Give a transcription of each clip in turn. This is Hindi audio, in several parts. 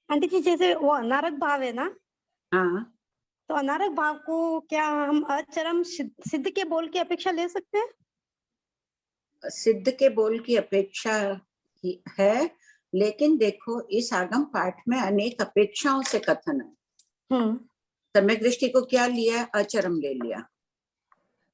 आंटी जी जैसे वो अनारक भाव है ना, हाँ, तो अनारक भाव को क्या हम अचरम सिद्ध के बोल की अपेक्षा ले सकते हैं? सिद्ध के बोल की अपेक्षा है, लेकिन देखो इस आगम पाठ में अनेक अपेक्षाओं से कथन है। सम्यक दृष्टि को क्या लिया? अचरम ले लिया।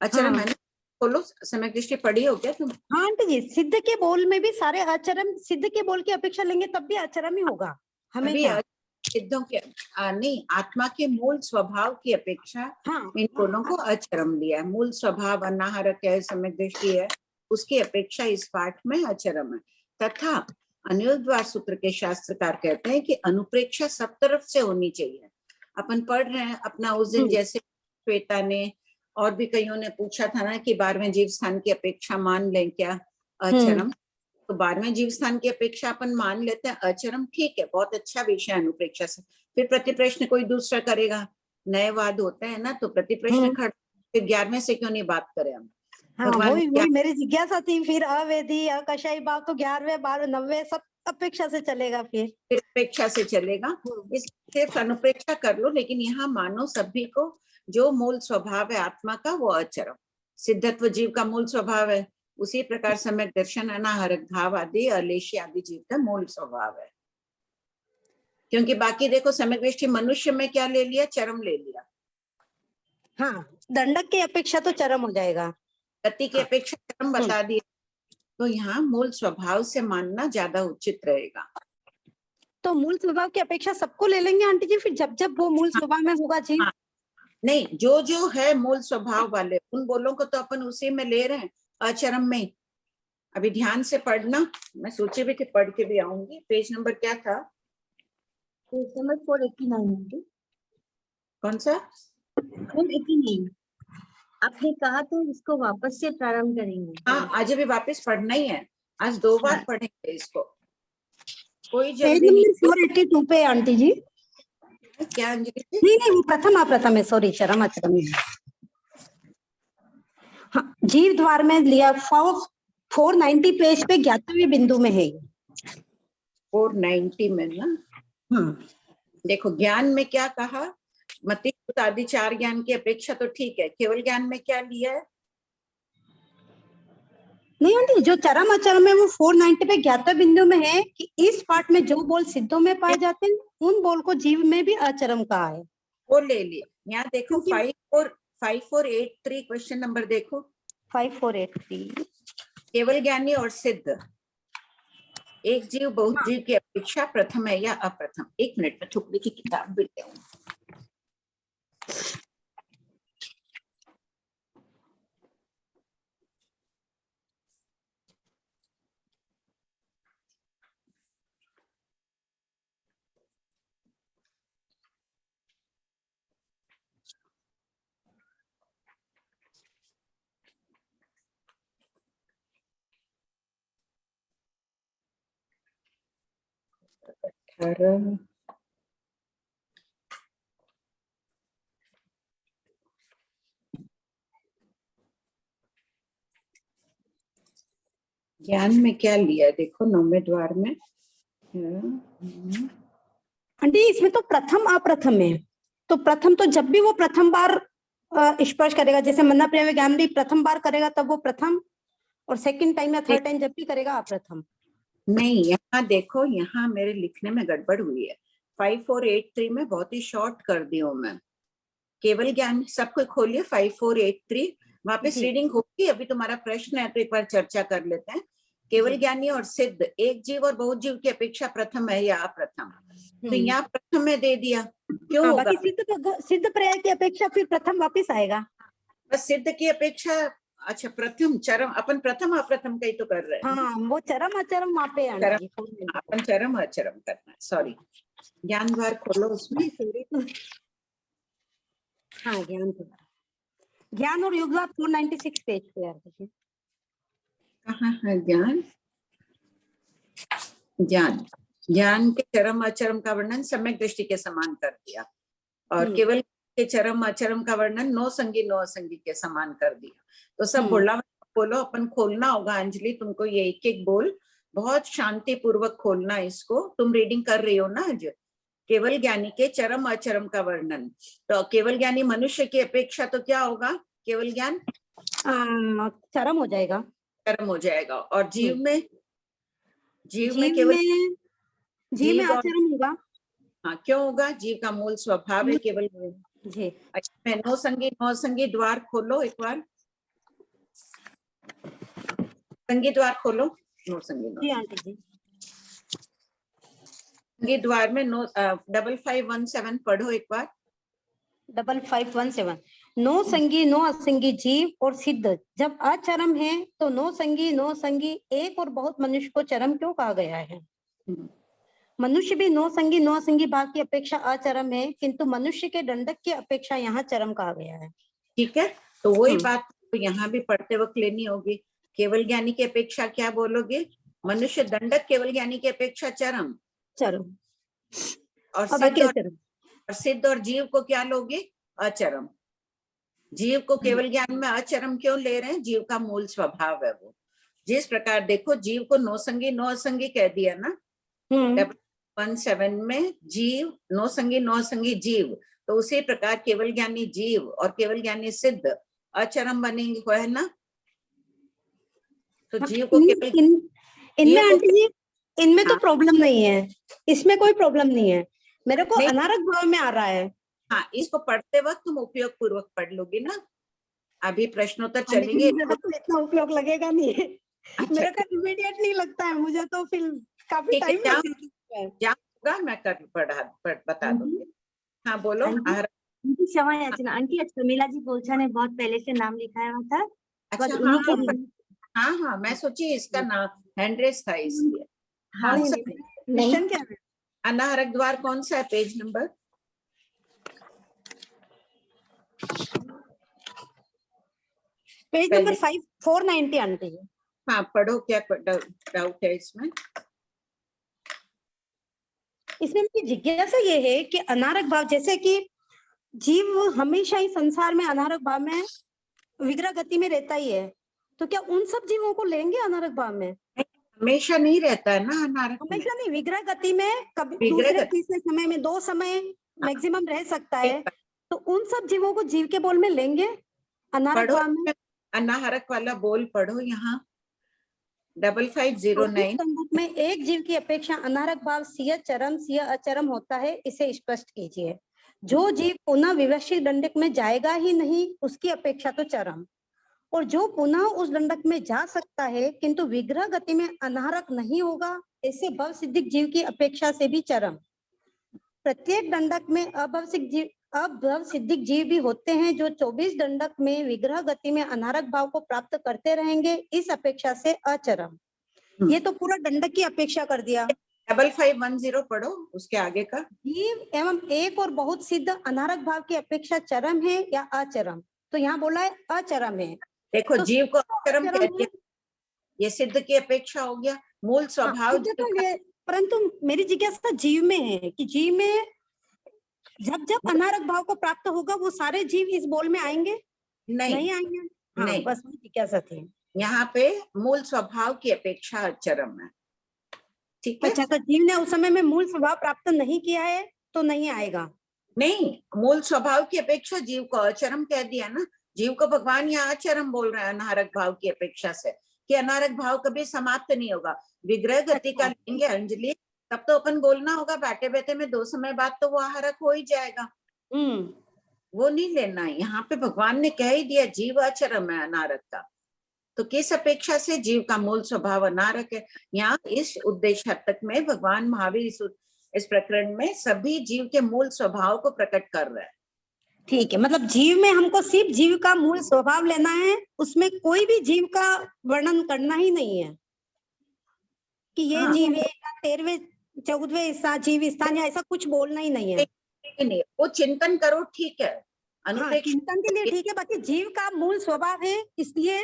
अचरम है ना, बोलो सम्यक दृष्टि पढ़ी हो क्या तुम? हाँ आंटी जी, सिद्ध के बोल में भी सारे अचरम, सिद्ध के बोल की अपेक्षा लेंगे तब भी अचरम ही होगा हमेशा। सिद्धों के नहीं, आत्मा के मूल स्वभाव की अपेक्षा इन दोनों को अचरम लिया। मूल स्वभाव अनाहरक है, सम्यक दृष्टि है, उसकी अपेक्षा इस पाठ में अचरम है। तथा अनुद्वार सूत्र के शास्त्रकार कहते हैं कि अनुप्रेक्षा सब तरफ से होनी चाहिए। अपन पढ़ रहे हैं अपना उस दिन, जैसे श्वेता ने और भी कईयों ने पूछा था ना कि 12वें जीव स्थान की अपेक्षा मान लें क्या अचरम? तो 12वें जीव स्थान की अपेक्षा अपन मान लेते हैं अचरम, ठीक है, बहुत अच्छा विषय अनुप्रेक्षा से। फिर प्रतिप्रश्न कोई दूसरा करेगा, नए वाद होते हैं ना, तो प्रतिप्रश्न खड़ा, फिर 11वें से क्यों नहीं बात करें हम? हाँ, वही मेरी जिज्ञासा थी। फिर अवेदी अकशाई भाव तो 11वें 12वें 9वें सब अपेक्षा से चलेगा, फिर अपेक्षा से चलेगा। इस सिर्फ अनुप्रेक्षा कर लो, लेकिन यहाँ मानो सभी को जो मूल स्वभाव है आत्मा का वो अचरम, सिद्धत्व जीव का मूल स्वभाव है, उसी प्रकार सम्यक दर्शन अनाहरक भाव आदि अलेशी आदि जीव का मूल स्वभाव है। क्योंकि बाकी देखो सम्यक दृष्टि मनुष्य में क्या ले लिया? चरम ले लिया। हाँ, दंडक की अपेक्षा तो चरम हो जाएगा, गति की अपेक्षा चरम बता दिया, तो यहाँ मूल स्वभाव से मानना ज्यादा उचित रहेगा। तो मूल स्वभाव की अपेक्षा सबको ले लेंगे आंटी जी, फिर जब जब वो मूल स्वभाव में होगा जी। नहीं, जो जो है मूल स्वभाव वाले उन बोलों को तो अपन उसी में ले रहे हैं, अचरम में। अभी ध्यान से पढ़ना, मैं सोची भी कि पढ़ के भी आऊंगी। पेज नंबर क्या था? Page number 489। कौन सा? 489। आपने कहा तो इसको वापस से प्रारंभ करेंगे। हाँ, आज अभी वापस पढ़ना ही है, आज 2 बार पढ़ेंगे इसको, कोई पेज जल्दी नंबर नहीं। 482 पे आंटी जी। क्या अंजलि? नहीं, वो प्रथम है, सॉरी, चरम अचरम है। हाँ, जीव द्वार में लिया 490 पेज पे 11वें बिंदु में है। 490 में ना। देखो ज्ञान में क्या कहा? मति आदि 4 ज्ञान की अपेक्षा तो ठीक है, केवल ज्ञान में क्या लिया है? नहीं आंटी, जो चरम अचरम है वो 490 पे 11वें बिंदु में है कि इस पाठ में जो बोल सिद्धों में पाए जाते हैं उन बोल को जीव में भी अचरम कहा है, वो ले लिए। यहाँ देखो 5483 क्वेश्चन नंबर देखो, 5483। केवल ज्ञानी और सिद्ध एक जीव बहुत जीव की अपेक्षा प्रथम है या अप्रथम? 1 मिनट में थुकड़ी की किताब भी ले आऊं। ज्ञान में क्या लिया देखो, 9वें द्वार में। आंटी इसमें तो प्रथम अप्रथम है, तो प्रथम तो जब भी वो प्रथम बार स्पर्श करेगा, जैसे मन्ना प्रेम ज्ञान भी प्रथम बार करेगा तब वो प्रथम, और सेकंड टाइम या थर्ड टाइम जब भी करेगा अप्रथम। नहीं, यहाँ देखो, यहाँ मेरे लिखने में गड़बड़ हुई है। 5483 में बहुत ही शॉर्ट कर दी हूँ मैं। केवल ज्ञान, सबको खोलिए 5483, वापस रीडिंग होगी। अभी तुम्हारा प्रश्न है तो एक बार चर्चा कर लेते हैं। केवल ज्ञानी और सिद्ध एक जीव और बहुत जीव की अपेक्षा प्रथम है या अप्रथम? तो यहाँ प्रथम में दे दिया, क्यों होगा? सिद्ध पर्याय की अपेक्षा फिर प्रथम वापिस आएगा। बस सिद्ध की अपेक्षा, अच्छा प्रथम चरम, अपन प्रथम अप्रथम का ही तो कर रहे हैं। हाँ, वो चरम अचरम वहाँ पे अपन चरम अचरम करना है, सॉरी। ज्ञान द्वार खोलो उसमें। हाँ, ज्ञान और युग 496 पेज पे यार देखिए। कहाँ है ज्ञान? ज्ञान के चरम अचरम का वर्णन सम्यक दृष्टि के समान कर दिया, और केवल के चरम अचरम का वर्णन नो संगी नो असंगी के समान कर दिया। तो सब बोलो, अपन खोलना होगा। अंजलि तुमको ये एक एक बोल बहुत शांति पूर्वक खोलना इसको। तुम रीडिंग कर रही हो ना आज, केवल ज्ञानी के चरम अचरम का वर्णन। तो केवल ज्ञानी मनुष्य की अपेक्षा तो क्या होगा? केवल ज्ञान चरम हो जाएगा, चरम हो जाएगा। और जीव में, जीव में जीव केवल में जीव में जीव और आचरण होगा। हाँ, क्यों होगा? जीव का मूल स्वभाव है केवल जी। अच्छा, नौ संगी द्वार खोलो एक बार, संगी द्वार खोलो, नौ जी आंटी जी। संगी द्वार में 5517 पढ़ो एक बार। 5517 नो संगी नो असंगी जीव और सिद्ध जब अचरम है तो नो संगी एक और बहुत मनुष्य को चरम क्यों कहा गया है? मनुष्य भी नो असंगी भाव की अपेक्षा अचरम है, किंतु मनुष्य के दंडक की अपेक्षा यहाँ चरम कहा गया है। ठीक है, तो वही बात तो यहाँ भी पढ़ते वक्त लेनी होगी। केवल ज्ञानी की अपेक्षा क्या बोलोगे? मनुष्य दंडक केवल ज्ञानी की अपेक्षा चरम, चरम और सिद्ध और जीव को क्या लोगे? अचरम। जीव को केवल ज्ञान में अचरम क्यों ले रहे हैं? जीव का मूल स्वभाव है वो। जिस प्रकार देखो, जीव को नो असंगी कह दिया ना 17 में, जीव नो असंगी जीव, तो उसी प्रकार केवल ज्ञानी जीव और केवल ज्ञानी सिद्ध अचरम बनेंगे, है ना? तो जीव को केवल इनमें आंटी जी, इनमें तो प्रॉब्लम नहीं है, इसमें कोई प्रॉब्लम नहीं है, मेरे को अनारक भाव में आ रहा है। हाँ, इसको पढ़ते वक्त तुम उपयोग पूर्वक पढ़ लोगी ना। अभी प्रश्नोत्तर चलेंगे तो इतना उपयोग लगेगा नहीं है। अच्छा, मेरे को इमीडिएट नहीं लगता है, मुझे तो फिर काफी टाइम लगेगा। क्या होगा मैं बता दूंगी। हाँ बोलो। आंटी क्षमा याचना, आंटी आज प्रमीला जी बोलछा ने बहुत पहले से नाम लिखाया हुआ था। अच्छा, हाँ हाँ, मैं सोची इसका नाम हैंड्रेस था इसलिए। हाँ, क्वेश्चन क्या है? अनाहरक द्वार कौन सा है? Page number page number 490 aunty. हाँ पढ़ो, क्या डाउट है इसमें? इसमें मेरी जिज्ञासा ये है कि अनारक भाव, जैसे कि जीव हमेशा ही संसार में अनारक भाव में विग्रह गति में रहता ही है, तो क्या उन सब जीवों को लेंगे अनारक भाव में? हमेशा नहीं रहता है ना अनारक में। हमेशा नहीं, विग्रह गति में कभी दूसरे तीसरे समय में 2 समय मैक्सिमम रह सकता है, तो उन सब जीवों को जीव के बोल में लेंगे अनारक भाव में? अनाहरक वाला बोल पढ़ो यहाँ 5509 में एक जीव की अपेक्षा अनारक भाव सिय चरम सिय अचरम होता है, इसे स्पष्ट कीजिए। जो जीव पुनः विवशिक दंडक में जाएगा ही नहीं उसकी अपेक्षा तो चरम, और जो पुनः उस दंडक में जा सकता है किंतु विग्रह गति में अनारक नहीं होगा, ऐसे भव सिद्धिक जीव की अपेक्षा से भी चरम। प्रत्येक दंडक में अभव सिद्धिक जीव भी होते हैं जो 24 दंडक में विग्रह गति में अनारक भाव को प्राप्त करते रहेंगे, इस अपेक्षा से अचरम। ये तो पूरा दंडक की अपेक्षा कर दिया। 5510 पढ़ो, उसके आगे का। जीव एवं एक और बहुत सिद्ध अनारक भाव की अपेक्षा चरम है या अचरम? तो यहाँ बोला है अचरम है। देखो तो जीव को अचरम कह दिया, ये सिद्ध की अपेक्षा हो गया। मूल स्वभाव परंतु मेरी जिज्ञासा जीव में है कि जीव में जब जब अनारक भाव को प्राप्त होगा वो सारे जीव इस बोल में आएंगे? नहीं आएंगे। हाँ, नहीं, बस जिज्ञासा थी। यहाँ पे मूल स्वभाव की अपेक्षा अचरम है, ठीक है? अच्छा, तो जीव ने उस समय में मूल स्वभाव प्राप्त नहीं किया है तो नहीं आएगा? नहीं, मूल स्वभाव की अपेक्षा जीव को अचरम कह दिया ना। जीव को भगवान यहाँ अचरम बोल रहे हैं अनारक भाव की अपेक्षा से, कि अनारक भाव कभी समाप्त नहीं होगा। विग्रह गति का लेंगे अंजलि, तब तो अपन बोलना होगा बैठे बैठे में 2 समय बाद तो वो आहारक हो ही जाएगा। वो नहीं लेना है। यहाँ पे भगवान ने कह ही दिया जीव अचरम है अनारक का, तो किस अपेक्षा से? जीव का मूल स्वभाव अनारक है। यहाँ इस उद्देश्य हद तक में भगवान महावीर इस प्रकरण में सभी जीव के मूल स्वभाव को प्रकट कर रहे हैं। ठीक है, मतलब जीव में हमको सिर्फ जीव का मूल स्वभाव लेना है, उसमें कोई भी जीव का वर्णन करना ही नहीं है कि ये जीव है 13वें 14वें जीव स्थान, या ऐसा कुछ बोलना ही नहीं है। नहीं, वो चिंतन करो, ठीक है, चिंतन के लिए ठीक है, बाकी जीव का मूल स्वभाव है, इसलिए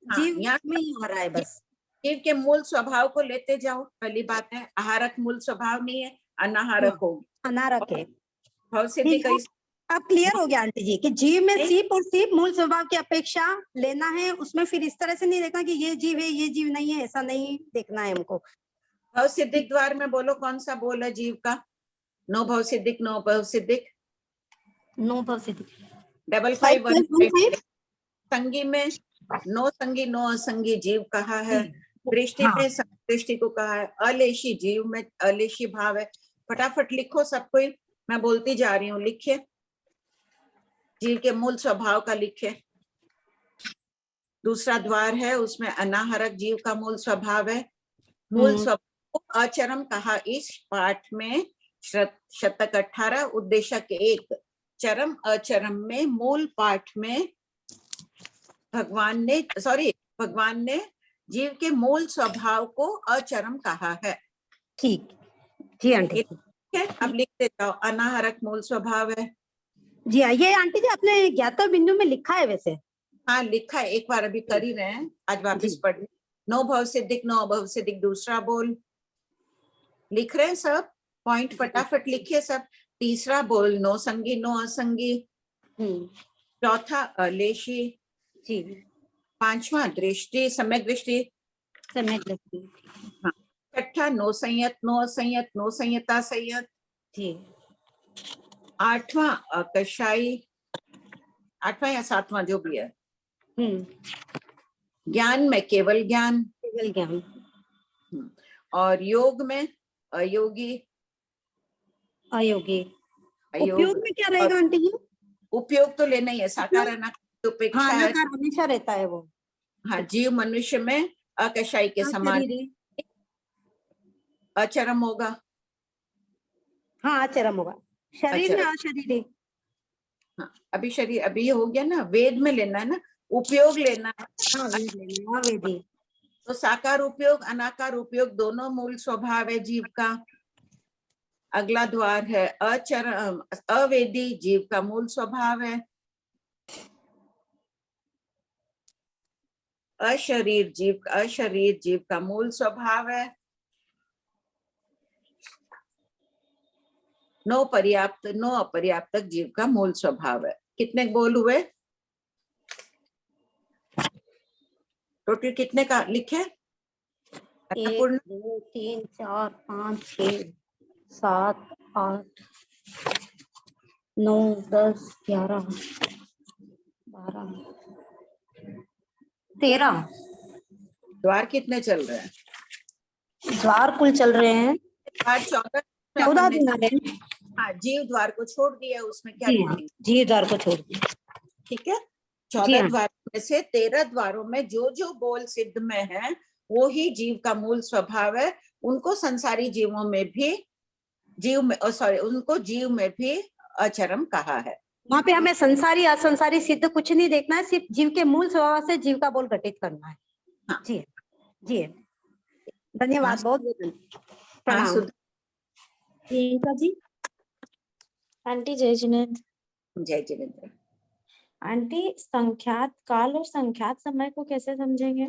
जीव में ही आ रहा है। बस जीव के मूल स्वभाव को लेते जाओ। पहली बात है, आहारक मूल स्वभाव नहीं है, अनाहारक होगी, अनारक है। भव सिद्धि अब क्लियर हो गया आंटी जी कि जीव में सीप और सीप मूल स्वभाव की अपेक्षा लेना है, उसमें फिर इस तरह से नहीं देखना कि ये जीव है ये जीव नहीं है, ऐसा नहीं देखना है हमको। भव सिद्धिक द्वार में बोलो कौन सा बोल है जीव का? नो भव सिद्धिक, नो भव सिद्धिक, नो भव सिद्धि 5515 संगी में नो संगी नो असंगी जीव कहा है, दृष्टि हाँ। में दृष्टि को कहा है, अलेशी जीव में अलेशी भाव है। फटाफट लिखो सब कोई, मैं बोलती जा रही हूँ, लिखिए जीव के मूल स्वभाव का लिखिए। दूसरा द्वार है उसमें अनाहरक जीव का मूल स्वभाव है। मूल स्वभाव को अचरम कहा इस पाठ में। शतक 18 उद्देशक 1 चरम अचरम में मूल पाठ में भगवान ने जीव के मूल स्वभाव को अचरम कहा है। ठीक जी आंटी। ठीक है, अब लिखते जाओ। अनाहरक मूल स्वभाव है। जी हाँ, ये आंटी जी आपने ज्ञातव्य बिंदु में लिखा है वैसे। हाँ लिखा है, एक बार अभी कर ही रहे हैं, आज वापिस पढ़। नो भव सिद्धिक, नो अभव सिद्धिक दूसरा बोल। लिख रहे हैं सब, पॉइंट फटाफट लिखिए सब। तीसरा बोल नो संगी नो असंगी। चौथा अलेशी। जी। पांचवा दृष्टि सम्यक दृष्टि। सम्यक दृष्टि। हाँ। छठा नो संयत नो असंयत नो संयता संयत। जी। आठवां अकशाई, आठवां या सातवां जो भी है। ज्ञान में केवल ज्ञान। केवल ज्ञान। और योग में अयोगी। अयोगी। उपयोग में क्या रहेगा आंटी जी? उपयोग तो लेना ही है, साकार अनाकार उपेक्षा है। हमेशा रहता है वो। हाँ, जीव मनुष्य में अकशाई के समान अचरम होगा। हाँ अचरम होगा। शरीर में अशरीरी। हाँ, अभी शरीर अभी हो गया ना, वेद में लेना है ना, उपयोग लेना है। हाँ, वेद लेना है, वेदी। तो साकार उपयोग अनाकार उपयोग दोनों मूल स्वभाव है जीव का। अगला द्वार है अचरम अवेदी, जीव का मूल स्वभाव है। अशरीर जीव का मूल स्वभाव है। नो पर्याप्त नो अपर्याप्तक जीव का मूल स्वभाव है। कितने बोल हुए टोटल? कितने का लिखे? 1 2 3 4 5 6 7 8 9 10 11 12 13 द्वार कितने चल रहे हैं? द्वार कुल चल रहे हैं 14 दिन। हाँ, जीव द्वार को छोड़ दिया, उसमें क्या लिखेंगे? जीव द्वार को छोड़ दिया। ठीक है, 14 द्वारों में से 13 द्वारों में जो जो बोल सिद्ध में है वो ही जीव का मूल स्वभाव है। उनको संसारी जीवों में भी उनको जीव में भी अचरम कहा है। वहां पे हमें संसारी असंसारी सिद्ध कुछ नहीं देखना है, सिर्फ जीव के मूल स्वभाव से जीव का बोल घटित करना है। हाँ। जी जी, धन्यवाद। बहुत प्रणाम। प्रियंका जी। आंटी जय जिनेन्द्र। जय जिनेन्द्र। आंटी संख्यात काल और संख्यात समय को कैसे समझेंगे?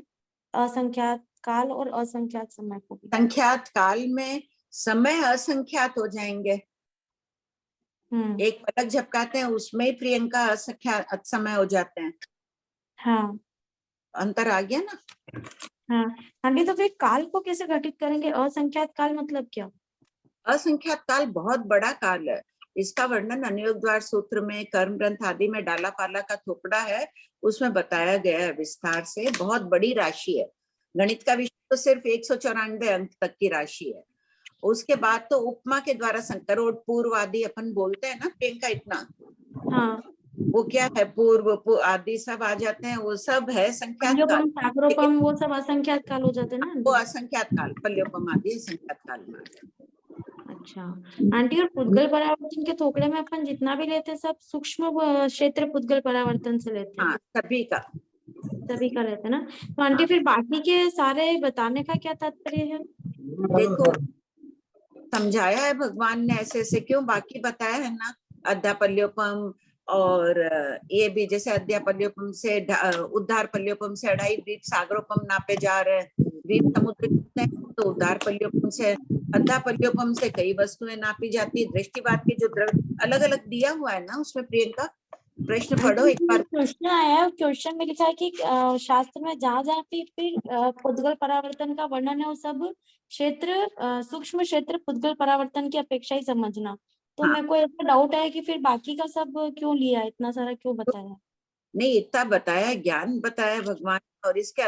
असंख्यात काल और असंख्यात समय को भी। संख्यात काल में समय असंख्यात हो जाएंगे। एक पलक झपकाते हैं उसमें प्रियंका असंख्यात समय हो जाते हैं। हाँ, अंतर आ गया ना। हाँ आंटी, तो फिर काल को कैसे घटित करेंगे? असंख्यात काल मतलब क्या? असंख्यात काल बहुत बड़ा काल है। इसका वर्णन अनुयोग द्वार सूत्र में, कर्म ग्रंथ आदि में डाला पाला का थोपड़ा है, उसमें बताया गया है विस्तार से। बहुत बड़ी राशि है। गणित का विषय तो सिर्फ 194 अंक तक की राशि है। उसके बाद तो उपमा के द्वारा करोड़ पूर्व आदि अपन बोलते हैं ना प्रियंका, इतना हाँ, वो क्या है, पूर्व आदि सब आ जाते हैं, वो सब है संख्यात काल। सागरोपम वो सब असंख्यात काल हो जाते हैं ना। वो असंख्यात काल, पल्योपम आदि संख्यात काल में। अच्छा आंटी, और पुद्गल परावर्तन के थोकड़े में अपन जितना भी लेते हैं सब सूक्ष्म क्षेत्र पुद्गल परावर्तन से लेते हैं। हाँ, सभी का लेते हैं ना। तो आंटी फिर बाकी के सारे बताने का क्या तात्पर्य है? देखो, समझाया है भगवान ने ऐसे ऐसे, क्यों बाकी बताया है ना। अध्यापल्योपम और ये भी, जैसे अध्यापल्योपम से उद्धार पल्योपम से 2.5 द्वीप सागरोपम नापे जा रहे हैं। द्वीप समुद्र तो उद्धार पल्योपम से अध्यापल्योपम से कई वस्तुएं नापी जाती है। दृष्टिवाद के जो द्रव्य अलग अलग दिया हुआ है ना उसमें। प्रियंका प्रश्न पढ़ो एक बार। क्वेश्चन आया है, क्वेश्चन में लिखा है कि शास्त्र में जहाँ जहाँ पे फिर पुद्गल परावर्तन का वर्णन है वो सब क्षेत्र सूक्ष्म क्षेत्र पुद्गल परावर्तन की अपेक्षा ही समझना। तो हाँ। मेरे को ऐसा डाउट है कि फिर बाकी का सब क्यों लिया है, इतना सारा क्यों बताया? नहीं, इतना बताया, ज्ञान बताया भगवान, और इसके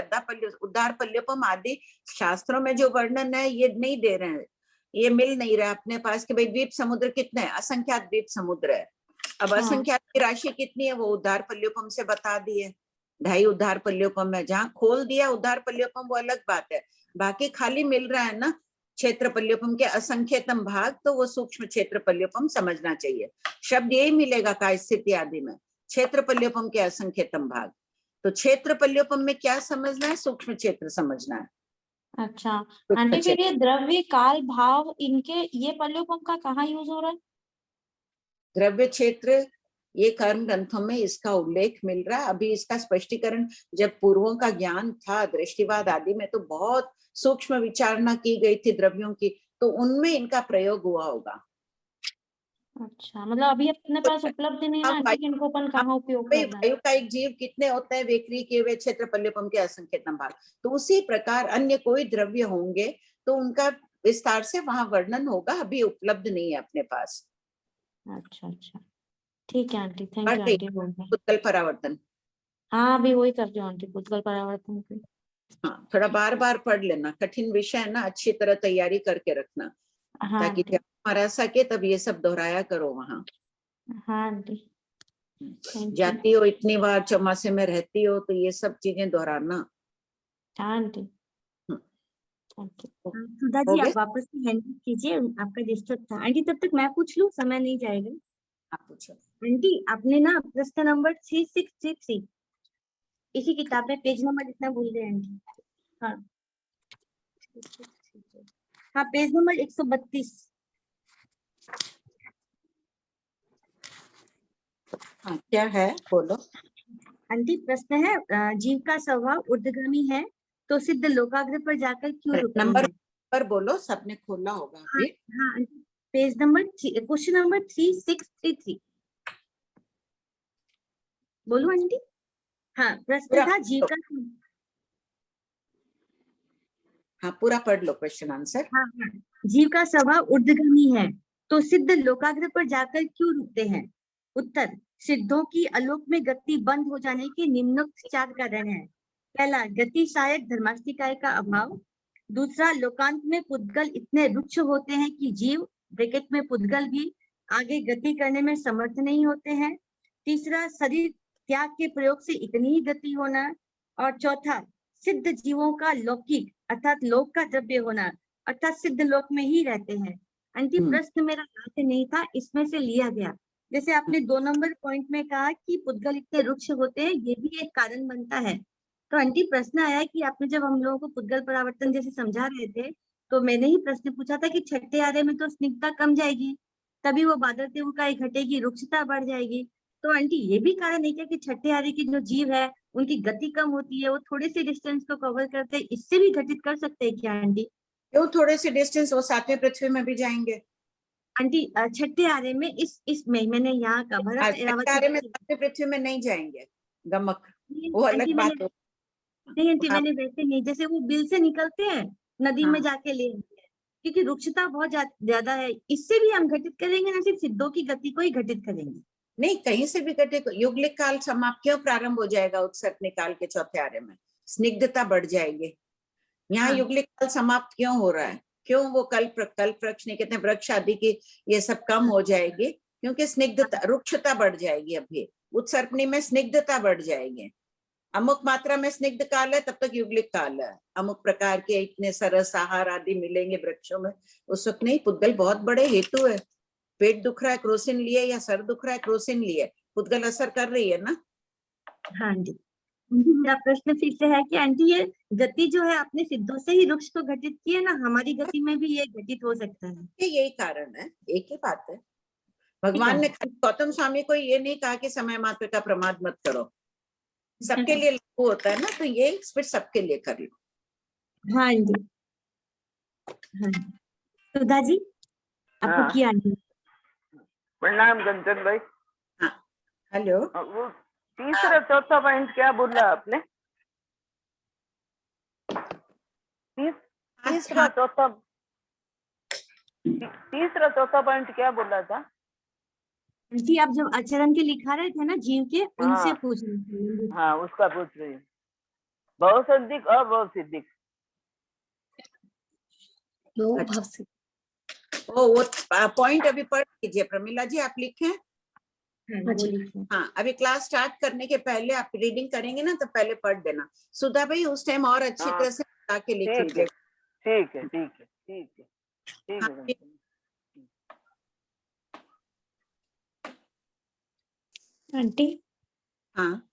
उद्धार पल्यपम आदि शास्त्रों में जो वर्णन है ये नहीं दे रहे हैं, ये मिल नहीं रहा अपने पास कि भाई द्वीप समुद्र कितने हैं, असंख्यात द्वीप समुद्र है। अब हाँ। असंख्यात की राशि कितनी है वो उद्धार पल्योपम से बता दिए। 2.5 उद्धार पल्योपम है, जहाँ खोल दिया उद्धार पल्योपम वो अलग बात है। बाकी खाली मिल रहा है ना क्षेत्र पल्योपम के असंख्यतम भाग, तो वो सूक्ष्म क्षेत्र पल्योपम समझना चाहिए। शब्द यही मिलेगा काय स्थिति आदि में, क्षेत्र पल्योपम के असंख्यतम भाग। तो क्षेत्र पल्योपम में क्या समझना है, सूक्ष्म क्षेत्र समझना है। अच्छा आंटी, फिर ये द्रव्य काल भाव इनके ये पल्योपम का कहाँ यूज हो रहा है? द्रव्य क्षेत्र ये कर्म ग्रंथों में इसका उल्लेख मिल रहा है। अभी इसका स्पष्टीकरण जब पूर्वों का ज्ञान था दृष्टिवाद आदि में तो बहुत सूक्ष्म विचारणा की गई थी द्रव्यों की, तो उनमें इनका प्रयोग हुआ होगा। अच्छा, मतलब अभी अपने पास उपलब्ध नहीं है ना आंटी कि इनको अपन कहाँ उपयोग करना है? वायु का एक जीव कितने होते हैं, वेक्री किए हुए क्षेत्र पल्यपम के असंख्यतम भाग, तो उसी प्रकार अन्य कोई द्रव्य होंगे तो उनका विस्तार से वहां वर्णन होगा, अभी उपलब्ध नहीं है अपने पास। अच्छा अच्छा, ठीक है आंटी, थैंक यू आंटी बोल रहे हैं। पुद्गल परावर्तन, हाँ अभी वही कर रही हूँ आंटी, पुद्गल परावर्तन की। हाँ थोड़ा बार बार पढ़ लेना, कठिन विषय है ना, अच्छी तरह तैयारी करके रखना, हाँ ताकि आंटी। जब हमारा सके तब ये सब दोहराया करो वहां। हाँ आंटी, थैंक यू। जाती हो इतनी बार, चौमासे में रहती हो, तो ये सब चीजें दोहराना। हाँ आंटी, थैंक यू। सुधा हो जी गए? आप वापस से हैंड कीजिए, आपका डिस्टर्ब था। आंटी तब तक मैं पूछ लूं, समय नहीं जाएगा। आप पूछो। आंटी आपने ना प्रश्न नंबर 3633 इसी किताब में पेज नंबर इतना भूल गए आंटी। हाँ हाँ, पेज नंबर 132। हाँ क्या है बोलो। आंटी प्रश्न है, जीव का स्वभाव ऊर्ध्वगामी है तो सिद्ध लोकाग्र पर जाकर क्यों रुकते नंबर हैं? पर बोलो, सबने खोला होगा हाँ अभी। हाँ aunty, page number question number 3633। बोलो आंटी। हाँ, प्रश्न पूरा था जीव का। हाँ पूरा पढ़ लो क्वेश्चन आंसर। हाँ हाँ, जीव का स्वभाव ऊर्ध्वगामी है तो सिद्ध लोकाग्र पर जाकर क्यों रुकते हैं? उत्तर, सिद्धों की आलोक में गति बंद हो जाने के निम्नोक्त 4 कारण है। पहला, गति सहायक धर्मास्तिकाय का अभाव। दूसरा, लोकांत में पुद्गल इतने रुक्ष होते हैं कि जीव ब्रैकेट में पुद्गल भी आगे गति करने में समर्थ नहीं होते हैं। तीसरा, शरीर त्याग के प्रयोग से इतनी ही गति होना। और चौथा, सिद्ध जीवों का लौकिक अर्थात लोक का द्रव्य होना, अर्थात सिद्ध लोक में ही रहते हैं। आंटी प्रश्न मेरा यहाँ से नहीं था, इसमें से लिया गया। जैसे आपने 2 नंबर पॉइंट में कहा कि पुद्गल इतने रुक्ष होते हैं, ये भी एक कारण बनता है। तो आंटी प्रश्न आया कि आपने जब हम लोगों को पुद्गल परावर्तन जैसे समझा रहे थे, तो मैंने ही प्रश्न पूछा था कि छठे आरे में तो स्निग्धता कम जाएगी, तभी वो बादल तेव का घटेगी, रुक्षता बढ़ जाएगी। तो आंटी ये भी कारण है क्या कि छठे आरे की जो जीव है उनकी गति कम होती है, वो थोड़े से डिस्टेंस को कवर करते हैं, इससे भी घटित कर सकते हैं क्या आंटी? क्यों थोड़े से डिस्टेंस, वो 7वें पृथ्वी में भी जाएंगे। आंटी छठे आरे में इस में मैंने यहाँ का भरत एरावत आरे में 7वें पृथ्वी में नहीं जाएंगे, गमक, वो आंटी अलग मैंने बात हो। नहीं आंटी हाँ मैंने वैसे नहीं, जैसे वो बिल से निकलते हैं नदी में हाँ। जाके ले आते हैं, क्योंकि रुक्षता बहुत ज्यादा है, इससे भी हम घटित करेंगे, ना सिर्फ सिद्धों की गति को ही घटित करेंगे। नहीं, कहीं से भी कटे, युगलिक काल समाप्त क्यों प्रारंभ हो जाएगा उत्सर्ग निकाल के चौथे आरे में, स्निग्धता बढ़ जाएगी। यहाँ हाँ युगलिक काल समाप्त क्यों हो रहा है, क्यों वो कल्प वृक्ष नहीं कहते, वृक्ष आदि की ये सब कम हो जाएगी, क्योंकि स्निग्धता रुक्षता बढ़ जाएगी। अभी उत्सर्पणी में स्निग्धता बढ़ जाएगी। अमुक मात्रा में स्निग्ध काल है तब तक युगलिक काल है, अमुक प्रकार के इतने सरस आहार आदि मिलेंगे वृक्षों में, उस वक्त नहीं। पुद्गल बहुत बड़े हेतु है, पेट दुख रहा है क्रोसिन लिए, या सर दुख रहा है क्रोसिन लिए, पुद्गल असर कर रही है ना। हाँ जी। मेरा प्रश्न फिर से है कि आंटी ये गति जो है आपने सिद्धों से ही वृक्ष को घटित की है ना, हमारी गति में भी ये घटित हो सकता है? यही कारण है, एक ही बात है। भगवान ने गौतम स्वामी को ये नहीं कहा कि समय मात्र का प्रमाद मत करो, सबके लिए लागू होता है ना, तो ये फिर सबके लिए कर लो। हाँ जी। हाँ जी, सुधा जी आपको हाँ किया नहीं? प्रणाम कंचन भाई। हेलो। वो तीसरा चौथा पॉइंट क्या बोला आपने? तीसरा चौथा पॉइंट क्या बोला था? जी आप जब आचरण के लिखा रहे थे ना जीव के, उनसे पूछ रहे थे। हाँ, उसका पूछ रही हूँ। भवसिद्धिक अभवसिद्धिक। वो पॉइंट अभी पढ़ लीजिए प्रमिला जी, आप लिखें। हाँ, अभी क्लास स्टार्ट करने के पहले आप रीडिंग करेंगे ना, तो पहले पढ़ देना। सुधा भाई उस टाइम और अच्छी तरह से बता के लिख लीजिए। ठीक है, ठीक है, ठीक है, ठीक है। आंटी, हाँ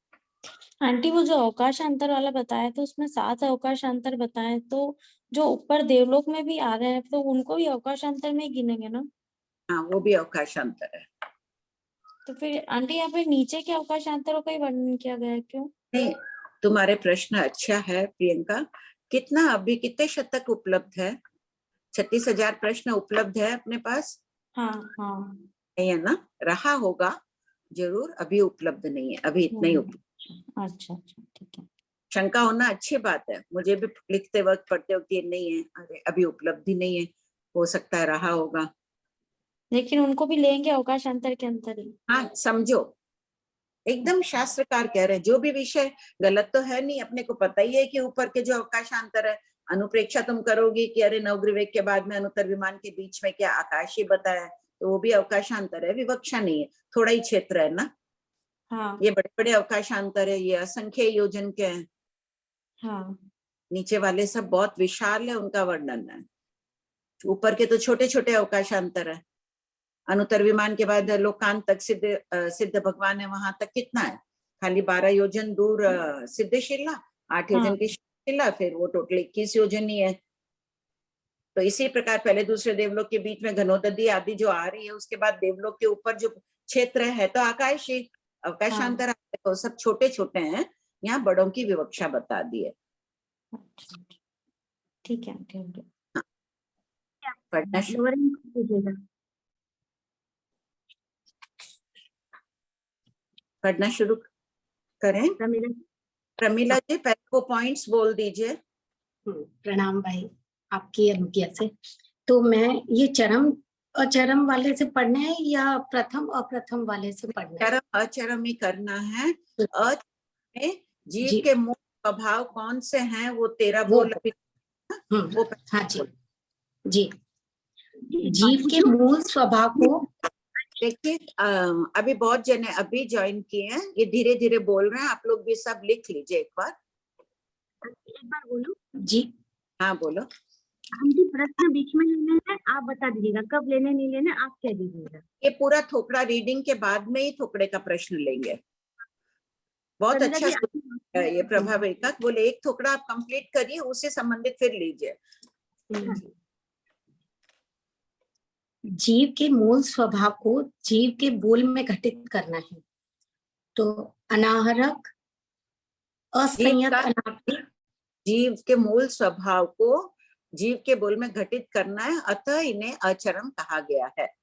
आंटी वो जो अवकाशांतर वाला बताया तो उसमें 7 अवकाशांतर बताए, तो जो ऊपर देवलोक में भी आ रहे हैं तो उनको भी अवकाशांतर में ही गिनेंगे ना? हाँ, वो भी अवकाशांतर है। तो फिर आंटी यहाँ पे नीचे के अवकाशांतरों का ही वर्णन किया गया है, क्यों? नहीं, तुम्हारे प्रश्न अच्छा है प्रियंका। कितना अभी कितने शतक उपलब्ध है? 36,000 प्रश्न उपलब्ध है अपने पास। हाँ हाँ, नहीं है ना? रहा होगा जरूर, अभी उपलब्ध नहीं है, अभी इतना ही उपलब्ध। अच्छा अच्छा, ठीक है। शंका होना अच्छी बात है, मुझे भी लिखते वक्त पढ़ते वक्त ये नहीं है, अरे अभी उपलब्धि नहीं है, हो सकता है रहा होगा। लेकिन उनको भी लेंगे अवकाशांतर के अंतर ही। हाँ समझो, एकदम शास्त्रकार कह रहे हैं, जो भी विषय गलत तो है नहीं, अपने को पता ही है कि ऊपर के जो अवकाशांतर है, अनुप्रेक्षा तुम करोगी कि अरे नवग्रह के बाद में अनुत्तर विमान के बीच में क्या आकाश ही बताया, तो वो भी अवकाशांतर है, विवक्षा नहीं है, थोड़ा ही क्षेत्र है ना। हाँ ये बड़े बड़े अवकाशांतर है, ये असंख्य योजन के हैं। हाँ, नीचे वाले सब बहुत विशाल है, उनका वर्णन है। ऊपर के तो छोटे छोटे अवकाशांतर है। अनुत्तर विमान के बाद लोकांत तक सिद्ध भगवान है, वहां तक कितना है? खाली 12 योजन दूर सिद्धशिला, 8 योजन की शिला, फिर वो टोटल 21 योजन ही है। तो इसी प्रकार पहले दूसरे देवलोक के बीच में घनोदधी आदि जो आ रही है, उसके बाद देवलोक के ऊपर जो क्षेत्र है तो आकाश ही अवकाशांतर, तो सब छोटे छोटे हैं, यहाँ बड़ों की विवक्षा बता दी है। ठीक है, ठीक है। पढ़ना शुरू करें। प्रमिला जी पहले वो पॉइंट्स बोल दीजिए। प्रणाम भाई, आपकी अनुज्ञा से। तो मैं ये चरम अचरम वाले से पढ़ना है या प्रथम अप्रथम वाले से पढ़ना है? चरम अचरम ही करना है। में जीव के मूल स्वभाव कौन से हैं, वो 13 बोल। वो हाँ जी जी, जीव के मूल स्वभाव को देखिए, अभी बहुत जने अभी ज्वाइन किए हैं, ये धीरे धीरे बोल रहे हैं, आप लोग भी सब लिख लीजिए एक बार बोलो जी। हाँ बोलो। हम भी प्रश्न बीच में लेने हैं, आप बता दीजिएगा कब लेने नहीं लेने, आप कह दीजिएगा। ये पूरा थोपड़ा रीडिंग के बाद में ही थोपड़े का प्रश्न लेंगे। बहुत अच्छा ये प्रभावी का बोले, एक थोपड़ा आप कंप्लीट करिए, उससे संबंधित फिर लीजिए। जीव के मूल स्वभाव को जीव के बोल में घटित करना है। तो अनाहरक असंयत अनादि, जीव के मूल स्वभाव को जीव के बोल में घटित करना है, अतः इन्हें अचरम कहा गया है।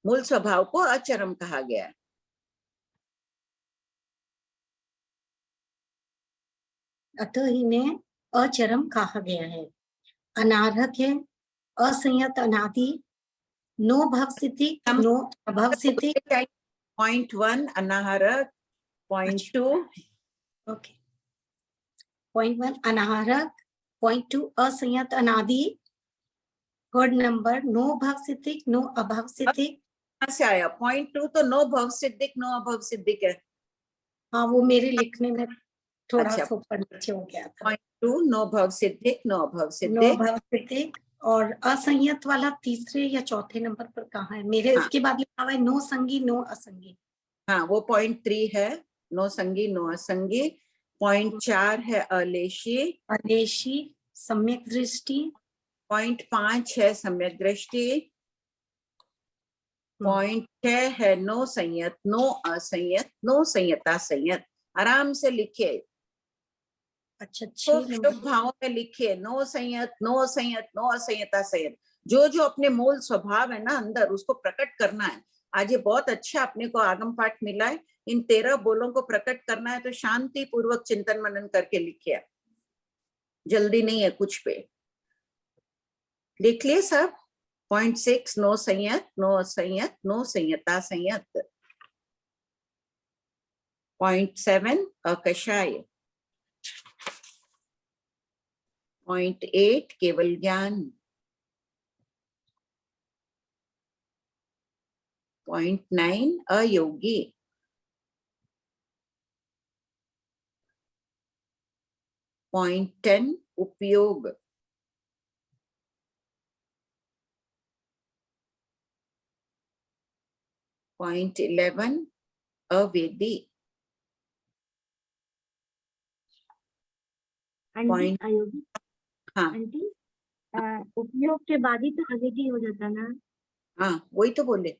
मूल स्वभाव को अचरम कहा गया है। अतः इन्हें अचरम कहा गया है। अनारक है, असंयत अनादि, नो भवसिद्धि नो अभवसिद्धि। पॉइंट 1 अनाहरक, पॉइंट 2 ओके, पॉइंट 1 अनाहरक, पॉइंट 2 असंयत अनादि, थर्ड नंबर नो भवसिद्धिक नो अभवसिद्धिक। कहाँ से आया पॉइंट 2? तो नो भवसिद्धिक नो अभवसिद्धिक है। हाँ, वो मेरे लिखने में थोड़ा सा ऊपर नीचे हो गया था। पॉइंट 2 नो भवसिद्धिक नो अभवसिद्धिक। नो भवसिद्धिक और असंयत वाला तीसरे या चौथे नंबर पर कहाँ है मेरे? हाँ। इसके बाद लिखा हुआ है नो संगी नो असंगी। हाँ, वो पॉइंट 3 है, नो संगी नो असंगी। पॉइंट 4 है अलेशी अलेशी, सम्यक दृष्टि। पॉइंट 5 है सम्यक दृष्टि। पॉइंट 6 है नो संयत नो असंयत नो संयता संयत। आराम से लिखिए, अच्छा, शुभ भावों में लिखिए, नो संयत नो असंयत नो असंयता संयत। जो जो अपने मूल स्वभाव है ना अंदर, उसको प्रकट करना है। आज ये बहुत अच्छा अपने को आगम पाठ मिला है, इन 13 बोलों को प्रकट करना है, तो शांति पूर्वक चिंतन मनन करके लिखिए, जल्दी नहीं है कुछ पे। लिख लिए सब। 0.6 नो संयत, नो असंयत, नो संयता संयत। 0.7 अकषाय। 0.8 केवल ज्ञान। 0.9 अयोगी। 0.10 उपयोग। 0.11 अवेदी। आंटी अयोगी, हाँ आंटी उपयोग के बाद ही तो अवेदी हो जाता ना। हाँ, वही तो बोले।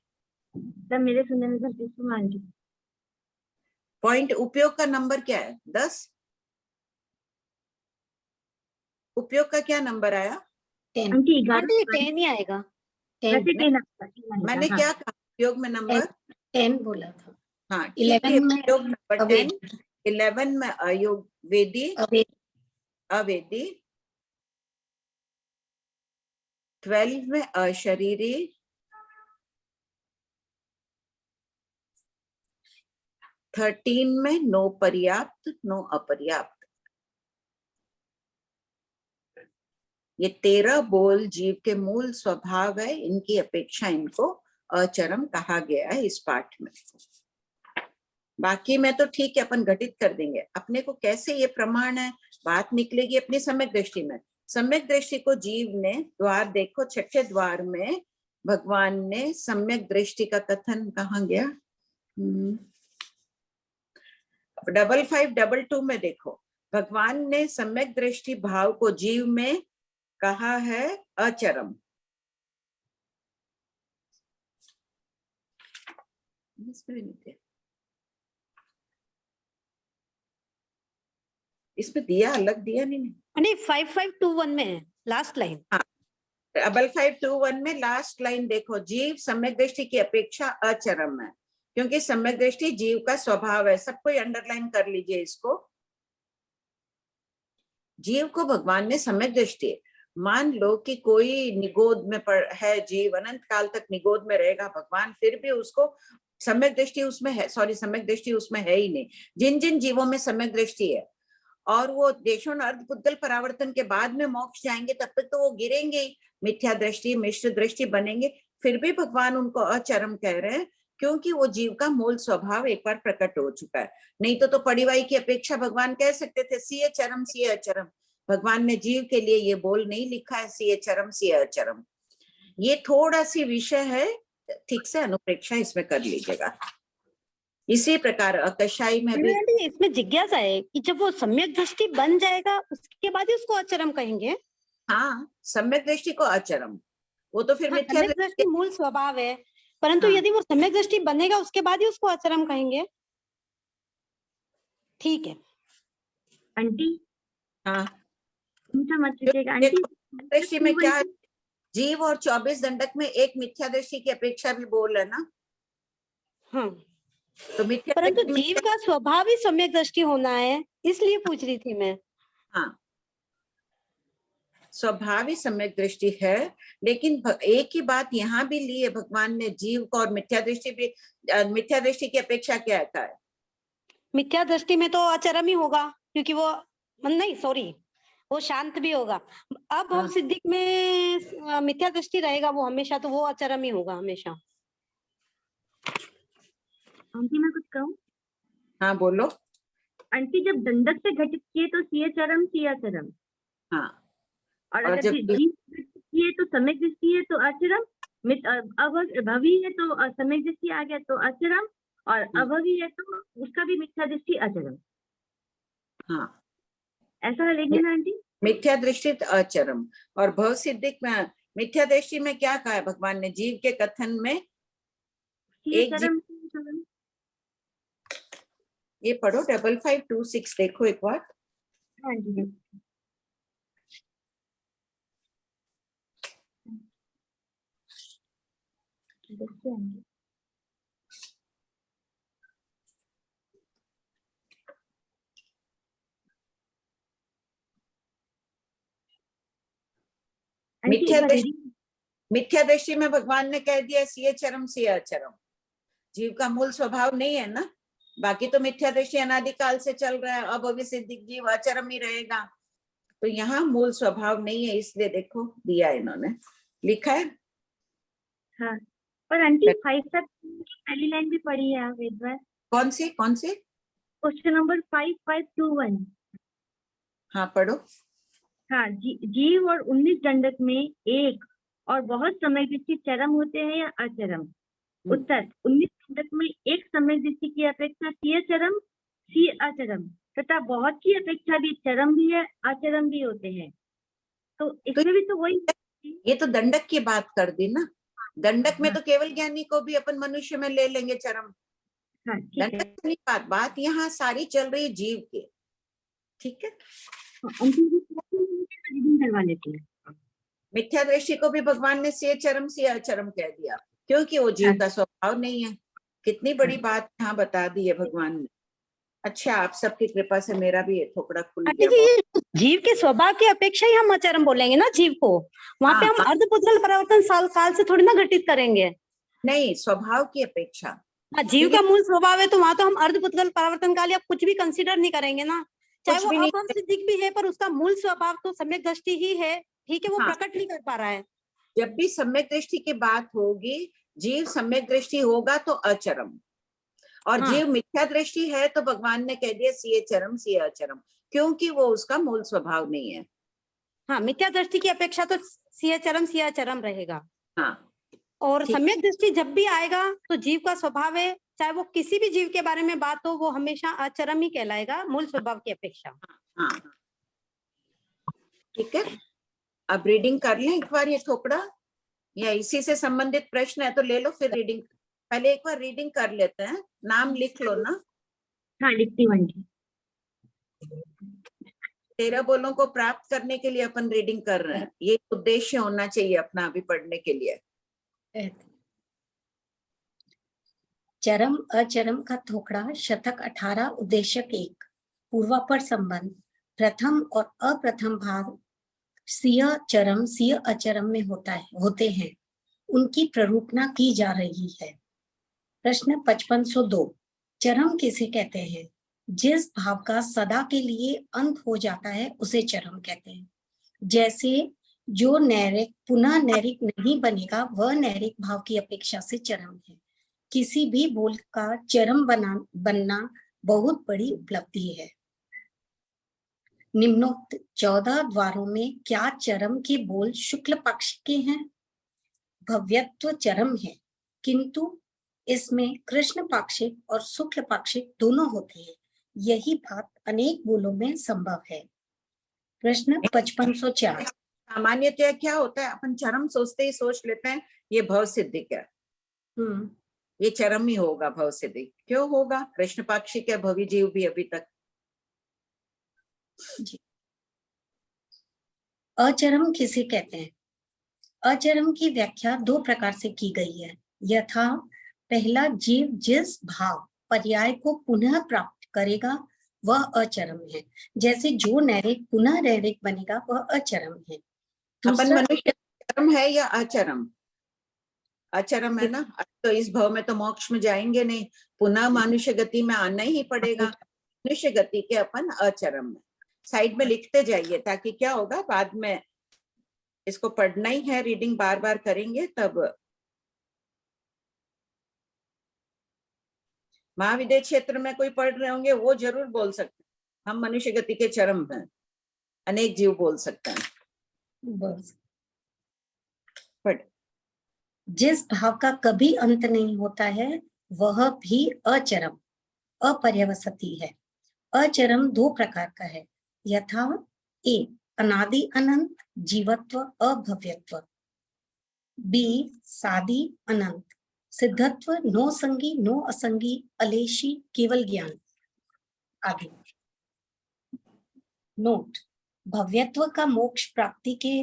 तब मेरे सुनने में गलती से मान ली। पॉइंट उपयोग का नंबर क्या है? 10। उपयोग का क्या नंबर आया? 10 आंटी 11 आंटी 10 ही आएगा। 10 वैसे बोला। 10 मैंने क्या कहा उपयोग में नंबर? 10 बोला था। हाँ ठीक है, 11 में उपयोग नंबर 10। 11 में अयोग वेदी, अवेदी, अवेदी। 12 में अशरीरी। 13 में नो पर्याप्त, नो अपर्याप्त। ये 13 बोल जीव के मूल स्वभाव है, इनकी अपेक्षा इनको अचरम कहा गया है इस पाठ में। बाकी में तो ठीक है, अपन घटित कर देंगे। अपने को कैसे ये प्रमाण है, बात निकलेगी अपनी सम्यक दृष्टि में। सम्यक दृष्टि को जीव ने, द्वार देखो, छठे द्वार में भगवान ने सम्यक दृष्टि का कथन कहाँ गया? 5522 में देखो, भगवान ने सम्यक दृष्टि भाव को जीव में कहा है अचरम। इसमें दिया, अलग दिया नहीं। 5521 में है लास्ट लाइन। 5521 में लास्ट लाइन देखो, जीव सम्यक दृष्टि की अपेक्षा अचरम है, क्योंकि सम्यक दृष्टि जीव का स्वभाव है। सबको अंडरलाइन कर लीजिए इसको। जीव को भगवान ने सम्यक दृष्टि, मान लो कि कोई निगोद में है जीव, अनंत काल तक निगोद में रहेगा भगवान, फिर भी उसको सम्यक दृष्टि उसमें है, सम्यक दृष्टि उसमें है ही नहीं। जिन जिन जीवों में सम्यक दृष्टि है और वो देशों अर्ध पुद्गल परावर्तन के बाद में मोक्ष जाएंगे, तब तक तो वो गिरेंगे, मिथ्या दृष्टि मिश्र दृष्टि बनेंगे, फिर भी भगवान उनको अचरम कह रहे हैं, क्योंकि वो जीव का मूल स्वभाव एक बार प्रकट हो चुका है। नहीं तो पड़ीवाई की अपेक्षा भगवान कह सकते थे सीए चरम सीए अचरम। भगवान ने जीव के लिए ये बोल नहीं लिखा है सीए चरम सीए अचरम। ये थोड़ा सी विषय है, ठीक से अनुप्रेक्षा इसमें कर लीजिएगा। इसी प्रकार अकषाई में भी इसमें जिज्ञासा है कि जब वो सम्यक दृष्टि बन जाएगा उसके बाद ही उसको अचरम कहेंगे। हाँ, सम्यक दृष्टि को अचरम, वो तो फिर मिथ्या सम्यक दृष्टि मूल स्वभाव है, परंतु यदि वो सम्यक दृष्टि बनेगा उसके बाद ही उसको अचरम कहेंगे। ठीक है आंटी। हाँ, मत लीजिएगा आंटी। दृष्टि में क्या है? जीव और 24 दंडक में एक मिथ्या दृष्टि की अपेक्षा भी बोल है ना। हाँ, तो मिथ्या परंतु जीव का स्वभाव ही सम्यक दृष्टि होना है, इसलिए पूछ रही थी मैं। हाँ, स्वभावी सम्यक दृष्टि है, लेकिन एक ही बात यहाँ भी ली है भगवान ने जीव को, और मिथ्या दृष्टि भी, मिथ्या दृष्टि की अपेक्षा क्या है? मिथ्या दृष्टि में तो अचरम ही होगा, क्योंकि वो नहीं, सॉरी, वो शांत भी होगा। अब हम सिद्धिक में मिथ्या दृष्टि रहेगा वो हमेशा, तो वो अचरम ही होगा हमेशा। आंटी मैं कुछ कहूँ? हाँ बोलो। आंटी जब दंडक से घटित किए तो सीए चरम सीए अचरम। हाँ, और अगर जीव किए तो सम्यक दृष्टि है तो अचरम, अभवी है तो सम्यक दृष्टि आ गया तो अचरम, और अभवी है तो उसका भी मिथ्या दृष्टि अचरम। हाँ, ऐसा लेंगे ना आंटी? मिथ्या दृष्टि अचरम, और भव सिद्धिक में मिथ्या दृष्टि में क्या कहा है भगवान ने जीव के कथन में? एक जीव, ये पढ़ो 5526 देखो एक बार। हाँ जी। मिथ्या दृष्टि में भगवान ने कह दिया सिय चरम सिय अचरम, जीव का मूल स्वभाव नहीं है ना, बाकी तो मिथ्या दृष्टि अनादिकाल से चल रहा है, अभविष्य जीव अचरम ही रहेगा, तो यहाँ मूल स्वभाव नहीं है, इसलिए देखो दिया इन्होंने, लिखा है। हाँ, पर आंटी 5 तक पहली लाइन भी पढ़ी है आप एक बार। कौन सी क्वेश्चन नंबर 5521। हाँ पढ़ो। हाँ, जीव और 19 दंडक में एक और बहुत समय दृष्टि चरम होते हैं या अचरम? उत्तर, 19 दंडक में एक समय दृष्टि की अपेक्षा सी चरम सी अचरम तथा बहुत की अपेक्षा भी चरम भी है अचरम भी होते हैं, तो इसमें भी तो वही। ये तो दंडक की बात कर दी ना, दंडक में तो केवल ज्ञानी को भी अपन मनुष्य में ले लेंगे चरम। हाँ, ठीक है। दंडक की बात यहाँ सारी चल रही है जीव की, ठीक है। करवा लेते हैं। मिथ्या दृष्टि को भी भगवान ने से चरम से अचरम कह दिया, क्योंकि वो जीव का स्वभाव नहीं है। कितनी बड़ी बात यहाँ बता दी है भगवान ने। अच्छा, आप सबकी कृपा से मेरा भी ये थोड़ा खुल गया। जीव के स्वभाव की अपेक्षा ही हम अचरम बोलेंगे ना जीव को, वहाँ पे हम अर्धपुद्गल परिवर्तन काल से थोड़ी ना घटित करेंगे। नहीं, स्वभाव की अपेक्षा। जीव का मूल स्वभाव है तो वहाँ तो हम अर्धपुद्गल परिवर्तन काल या कुछ भी कंसिडर नहीं करेंगे ना, चाहे वो अपसिद्धिक भी है, पर उसका मूल स्वभाव तो सम्यक दृष्टि ही है, ठीक है, वो प्रकट नहीं कर पा रहा है। जब भी सम्यक दृष्टि की बात होगी, जीव सम्यक दृष्टि होगा तो अचरम, और जीव मिथ्या दृष्टि है तो भगवान ने कह दिया सीए चरम सीए अचरम, क्योंकि वो उसका मूल स्वभाव नहीं है। हाँ, मिथ्या दृष्टि की अपेक्षा तो सीए चरम सीए अचरम रहेगा। हाँ, और सम्यक दृष्टि जब भी आएगा तो जीव का स्वभाव है, चाहे वो किसी भी जीव के बारे में बात हो, वो हमेशा अचरम ही कहलाएगा मूल स्वभाव की अपेक्षा। हाँ, ठीक है। अब रीडिंग कर लें एक बार ये थोपड़ा, या इसी से संबंधित प्रश्न है तो ले लो, फिर रीडिंग। पहले एक बार रीडिंग कर लेते हैं, नाम लिख लो ना। हाँ, लिखती हूँ आंटी। 13 बोलों को प्राप्त करने के लिए अपन रीडिंग कर रहे हैं, ये उद्देश्य होना चाहिए अपना अभी पढ़ने के लिए। चरम अचरम का थोकड़ा शतक 18 उद्देश्य 1 पूर्वापर संबंध प्रथम और अप्रथम भाग सिय चरम सिय अचरम में होते हैं, उनकी प्ररूपणा की जा रही है। प्रश्न 5502, चरम किसे कहते हैं? जिस भाव का सदा के लिए अंत हो जाता है उसे चरम कहते हैं। जैसे जो नैरिक पुनः नैरिक नहीं बनेगा वह नैरिक भाव की अपेक्षा से चरम है। किसी भी बोल का चरम बनना बहुत बड़ी उपलब्धि है। निम्नोक्त 14 द्वारों में क्या चरम के बोल शुक्ल पक्ष के हैं? भव्यत्व चरम है, किंतु इसमें कृष्ण पाक्षिक और शुक्ल पाक्षिक दोनों होते हैं। यही बात अनेक बोलों में संभव है। प्रश्न 5504, सामान्यतया क्या होता है, अपन चरम सोचते ही सोच लेते हैं ये भव सिद्धि क्या, ये चरम ही होगा भव सिद्धि। क्यों होगा? कृष्ण पाक्षिक है, भवी जीव भी अभी तक। अचरम किसे कहते हैं? अचरम की व्याख्या 2 प्रकार से की गई है। यथा पहला, जीव जिस भाव पर्याय को पुनः प्राप्त करेगा वह अचरम है। जैसे जो नैरिक पुनः नैरिक बनेगा वह अचरम है। अपन मनुष्य चरम है या अचरम? अचरम है ना, तो इस भव में तो मोक्ष में जाएंगे नहीं, पुनः मनुष्य गति में आना ही पड़ेगा। मनुष्य गति के अपन अचरम में साइड में लिखते जाइए, ताकि क्या होगा बाद में इसको पढ़ना ही है, रीडिंग बार बार करेंगे तब। महाविद्य क्षेत्र में कोई पढ़ रहे होंगे वो जरूर बोल सकते हैं हम मनुष्य गति के चरम हैं, अनेक जीव बोल सकते हैं। पढ़। जिस भाव का कभी अंत नहीं होता है वह भी अचरम अपर्यवसती है। अचरम 2 प्रकार का है। यथा ए, अनादि अनंत जीवत्व अभव्यत्व, बी, सादि अनंत सिद्धत्व नो संगी नो असंगी अलेशी केवल ज्ञान आदि। नोट, भव्यत्व का मोक्ष प्राप्ति के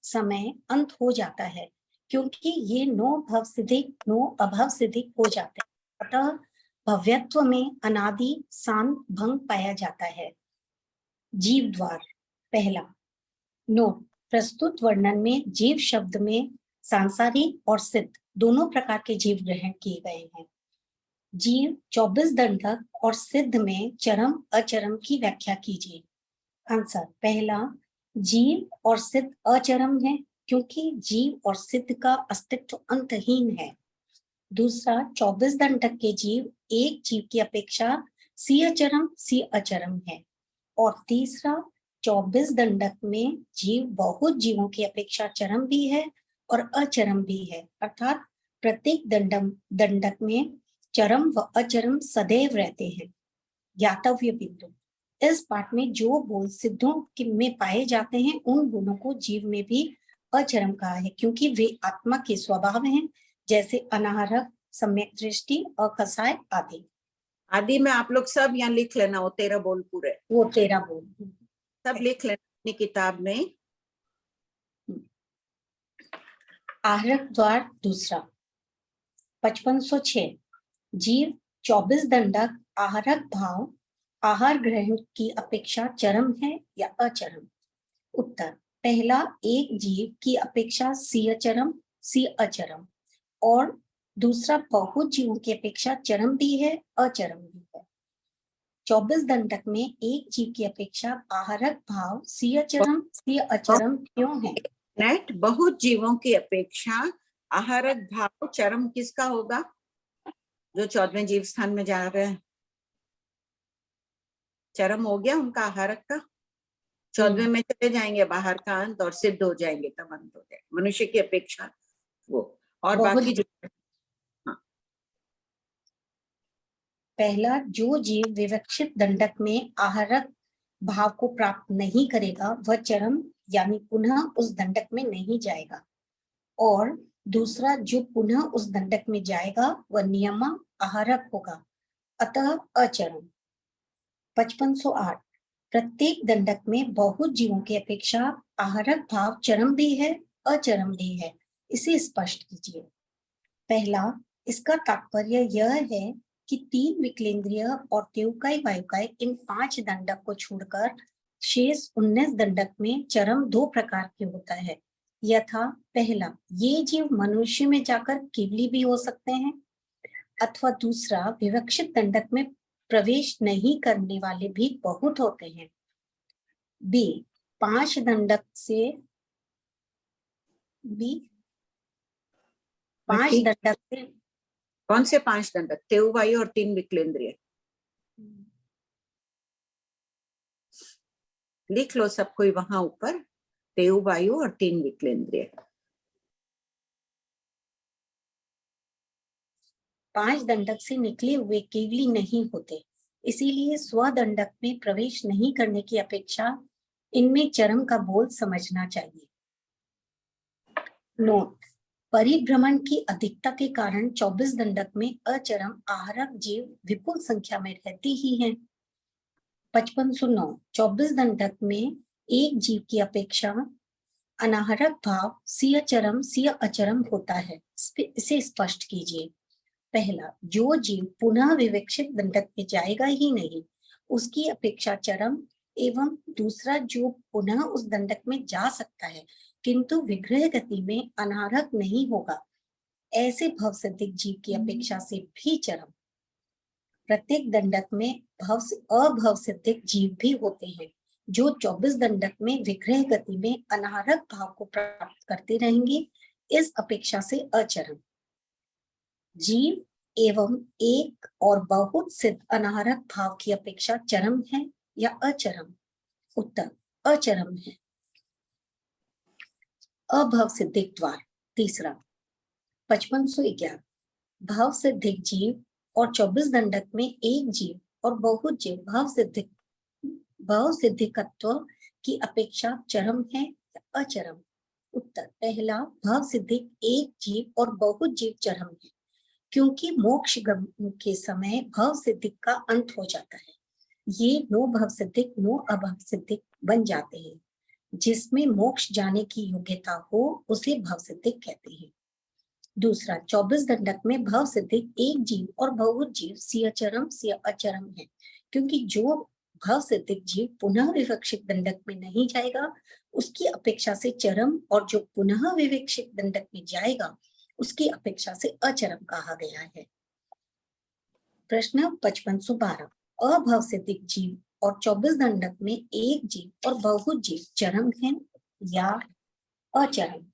समय अंत हो जाता है, क्योंकि ये नो भव सिद्धिक नो अभव सिद्धिक हो जाते हैं। अतः भव्यत्व में अनादि शांत भंग पाया जाता है। जीव द्वार पहला। नोट, प्रस्तुत वर्णन में जीव शब्द में सांसारिक और सिद्ध दोनों प्रकार के जीव ग्रहण किए गए हैं। जीव 24 दंडक और सिद्ध में चरम अचरम की व्याख्या कीजिए। आंसर, पहला, जीव और सिद्ध अचरम है क्योंकि जीव और सिद्ध का अस्तित्व अंतहीन है। दूसरा, 24 दंडक के जीव एक जीव की अपेक्षा सी अचरम है। और तीसरा, 24 दंडक में जीव बहुत जीवों की अपेक्षा चरम भी है और अचरम भी है, अर्थात प्रत्येक दंडक में चरम व अचरम सदैव रहते हैं। ज्ञातव्य बिंदु, इस पाठ में जो गुण सिद्धों में पाए जाते हैं उन गुणों को जीव में भी अचरम कहा है क्योंकि वे आत्मा के स्वभाव हैं, जैसे अनाहरक, सम्यक दृष्टि, अकसाय आदि। आदि में आप लोग सब यहाँ लिख लेना, वो 13 बोल पूरे, वो 13 बोल सब लिख लेना अपनी किताब में। आहरक द्वार दूसरा। 5506, जीव 24 दंडक आहरक भाव आहार ग्रहण की अपेक्षा चरम है या अचरम? उत्तर, पहला, एक जीव की अपेक्षा सी अचरम और दूसरा बहुत जीवों की अपेक्षा चरम भी है अचरम भी है। 24 दंडक में एक जीव की अपेक्षा आहारक भाव सी अचरम क्यों है? नेट, बहुत जीवों की अपेक्षा आहारक भाव चरम किसका होगा? जो 14वें जीव स्थान में जा रहे हैं, चरम हो गया उनका आहारक का। 14वें में चले जाएंगे बाहर का अंत और सिद्ध हो जाएंगे, तब अंत हो जाएगा मनुष्य की अपेक्षा वो। और बाकी पहला, जो जीव विवक्षित दंडक में आहारक भाव को प्राप्त नहीं करेगा वह चरम यानी पुनः उस दंडक में नहीं जाएगा। और दूसरा, जो पुनः उस दंडक में जाएगा वह नियम आहारक होगा, अतः अचरम। 5508, प्रत्येक दंडक में बहुत जीवों की अपेक्षा आहारक भाव चरम भी है अचरम भी है, इसे स्पष्ट कीजिए। पहला, इसका तात्पर्य यह है कि 3 विकलेंद्रिय और तेवकाई वायुकाई इन 5 दंडक को छोड़कर शेष 19 दंडक में चरम 2 प्रकार के होता है। यथा, पहला, ये जीव मनुष्य में जाकर केवली भी हो सकते हैं, अथवा दूसरा, विवक्षित दंडक में प्रवेश नहीं करने वाले भी बहुत होते हैं। बी, 5 दंडक से कौन से 5 दंडक? तेववायु और 3 विकलेंद्रिय। लिख लो सब कोई वहां ऊपर, तेववायु और 3 विकलेंद्रिय। 5 दंडक से निकले हुए केवली नहीं होते, इसीलिए स्वदंडक में प्रवेश नहीं करने की अपेक्षा इनमें चरम का बोध समझना चाहिए। नोट, परिभ्रमण की अधिकता के कारण 24 दंडक में अचरम आहारक जीव विपुल संख्या में रहती ही हैं। 5509, 24 दंडक में एक जीव की अपेक्षा अनाहरक भाव सी अचरम होता है, इसे स्पष्ट कीजिए। पहला, जो जीव पुनः विवक्षित दंडक में जाएगा ही नहीं उसकी अपेक्षा चरम, एवं दूसरा, जो पुनः उस दंडक में जा सकता है किंतु विग्रह गति में अनाहरक नहीं होगा, ऐसे भवसिद्धिक जीव की अपेक्षा से भी चरम। प्रत्येक दंडक में अभवसिद्धिक जीव भी होते हैं जो 24 दंडक में विग्रह गति में अनाहरक भाव को प्राप्त करते रहेंगे, इस अपेक्षा से अचरम। जीव एवं एक और बहुत सिद्ध अनाहरक भाव की अपेक्षा चरम है या अचरम? उत्तर, अचरम है। अभव सिद्धिक द्वार तीसरा। 5511, भाव सिद्धिक जीव और 24 दंडक में एक जीव और बहुत जीव भाव सिद्धिकत्व की अपेक्षा चरम है या अचरम? उत्तर, पहला, भाव सिद्धिक एक जीव और बहुत जीव चरम है क्योंकि मोक्ष के समय भव सिद्धिक का अंत हो जाता है। ये नो भव सिद्धिक नो अभव सिद्धिक बन जाते हैं। जिसमें मोक्ष जाने की योग्यता हो उसे भव सिद्धिक कहते हैं। दूसरा 24 दंडक में भव सिद्धिक एक जीव और बहुभुत जीव सिय चरम सिय अचरम है, क्योंकि जो भव सिद्धिक जीव पुनः विवक्षित दंडक में नहीं जाएगा उसकी अपेक्षा से चरम, और जो पुनः विवक्षित दंडक में जाएगा उसकी अपेक्षा से अचरम कहा गया है। प्रश्न 5512, अभव सिद्धिक जीव और 24 दंडक में एक जीव और बहुभुत जीव चरम है या अचरम?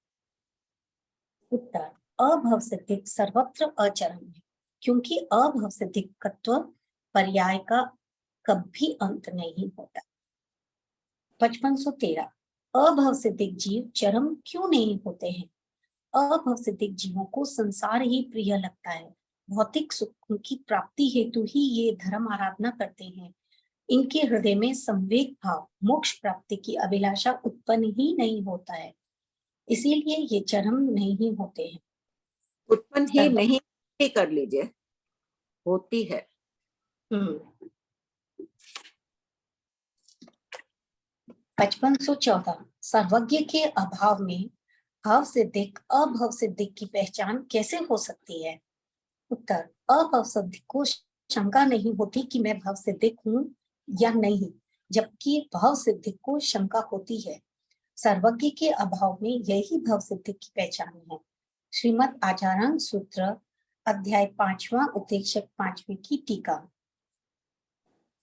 उत्तर, अभव सिद्धिक सर्वत्र अचरम है, क्योंकि अभव सिद्धिकत्व पर्याय का कभी अंत नहीं होता। 5513, अभव सिद्धिक जीव चरम क्यों नहीं होते हैं? अभव सिद्धिक जीवों को संसार ही प्रिय लगता है, भौतिक सुख की प्राप्ति हेतु ही ये धर्म आराधना करते हैं। इनके हृदय में संवेग भाव मोक्ष प्राप्ति की अभिलाषा उत्पन्न ही नहीं होता है, इसीलिए ये चरम नहीं होते हैं। उत्पन्न ही नहीं ही कर लीजिए, होती है। 5514, सर्वज्ञ के अभाव में भव सिद्धिक अभव सिद्धिक की पहचान कैसे हो सकती है? उत्तर, अभव सिद्धिक को शंका नहीं होती कि मैं भव सिद्धिक हूँ या नहीं, जबकि भव सिद्धिक को शंका होती है। सर्वज्ञ के अभाव में यही भव सिद्धिक की पहचान है। श्रीमद् आचार्य सूत्र अध्याय 5वां उपदेशक 5वें की टीका।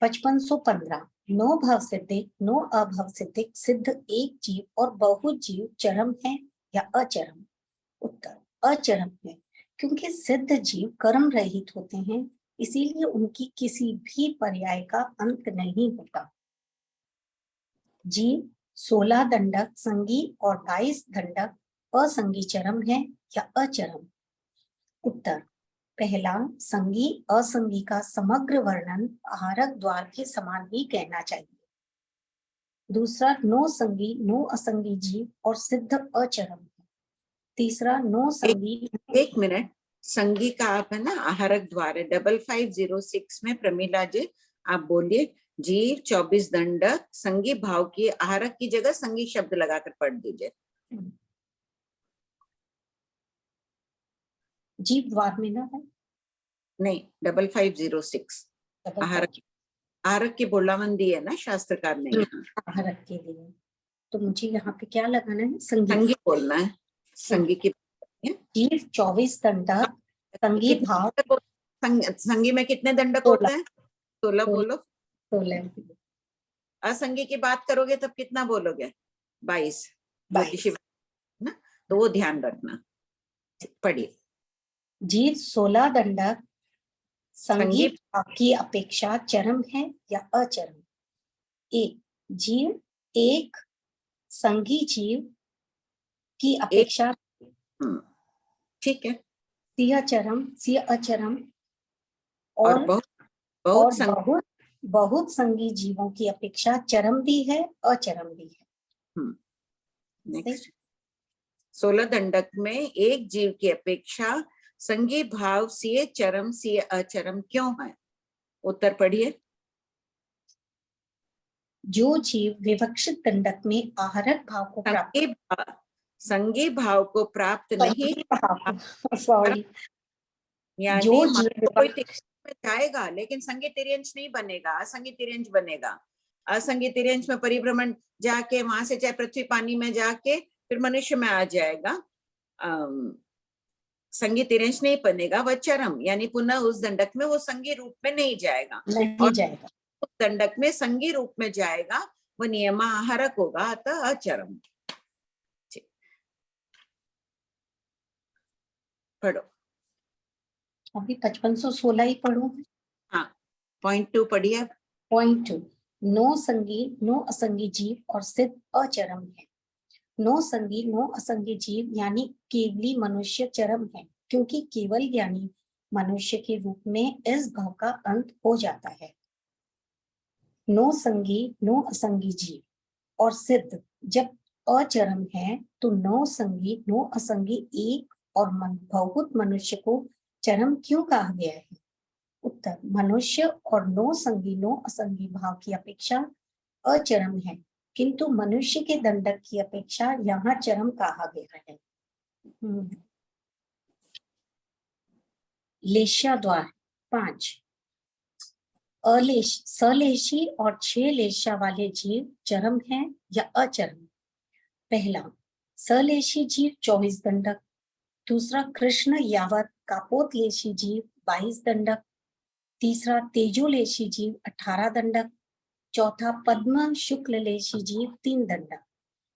5515, नो भव सिद्धिक नो अभव सिद्धिक सिद्ध एक जीव और बहु जीव चरम है या अचरम? उत्तर, अचरम है, क्योंकि सिद्ध जीव कर्म रहित होते हैं, इसीलिए उनकी किसी भी पर्याय का अंत नहीं होता। जीव 16 दंडक संगी और 22 दंडक असंगी चरम है या अचरम? उत्तर, पहला, संगी असंगी का समग्र वर्णन आहारक द्वार के समान ही कहना चाहिए। दूसरा, नो संगी नो असंगी जीव और सिद्ध अचरम है। तीसरा, नो संगी। एक मिनट, संगी का आप है ना आहारक द्वार है 5506 में। प्रमीला जी आप बोलिए, जीव 24 दंडक संगी भाव की, आहारक की जगह संगी शब्द लगाकर पढ़ दीजिए। जीव द्वार में ना है? नहीं, 5506 आहारक की बोलाबंदी है ना शास्त्रकार ने यहाँ। आहारक के लिए तो मुझे यहाँ पे क्या लगाना है? संगी। संगी बोलना है, संगी की। जीव 24 दंडक संगी भाव। संगी में कितने दंडक होते हैं? 16 बोलो। 16। असंगी की बात करोगे तब कितना बोलोगे? 22 22 ना, तो वो ध्यान रखना। पढ़िए। जीव 16 दंडक संगी भाव की अपेक्षा चरम है या अचरम? एक, जीव एक संगी जीव की अपेक्षा, ठीक है, सिय चरम सिय अचरम, और बहुत संगी जीवों की अपेक्षा चरम भी है अचरम भी है। नेक्स्ट, 16 दंडक में एक जीव की अपेक्षा संगी भाव सिय चरम सिय अचरम क्यों है? उत्तर पढ़िए। जो जीव विवक्षित दंडक में आहारक भाव को प्राप्त, संगी भाव को प्राप्त नहीं, सॉरी, यानी जो कोई में जाएगा लेकिन संगी तिर्यंश नहीं बनेगा, असंगी तिर्यंश बनेगा। असंगी तिर्यंश में परिभ्रमण जाके वहां से चाहे पृथ्वी पानी में जाके फिर मनुष्य में आ जाएगा, संगी तिर्यंश नहीं बनेगा, वह चरम यानी पुनः उस दंडक में वो संगी रूप में नहीं जाएगा, जाएगा। उस दंडक में संगी रूप में जाएगा, वो नियमाहारक होगा, अतः अचरम। पढ़ो। अभी 5516 ही पढ़ू। हाँ, पॉइंट 2 पढ़िए। पॉइंट 2, नो संगी नो असंगी जीव और सिद्ध अचरम है। नो संगी नो असंगी जीव यानी केवली मनुष्य चरम है, क्योंकि केवल ज्ञानी मनुष्य के रूप में इस भाव का अंत हो जाता है। नो संगी नो असंगी जीव और सिद्ध जब अचरम है तो नो संगी नो असंगी एक और बहुत मनुष्य को चरम क्यों कहा गया है? उत्तर, मनुष्य और नो संगी नो असंगी भाव की अपेक्षा अचरम है, किंतु मनुष्य के दंडक की अपेक्षा यहाँ चरम कहा गया है। लेश्याद्वार 5, सलेशी और 6 लेशा वाले जीव चरम हैं या अचरम? पहला, सलेशी जीव 24 दंडक, दूसरा कृष्ण यावत कापोतलेशी जीव 22 दंडक, तीसरा तेजोलेशी जीव 18 दंडक, चौथा पद्म शुक्ल लेशी जीव 3 दंडक।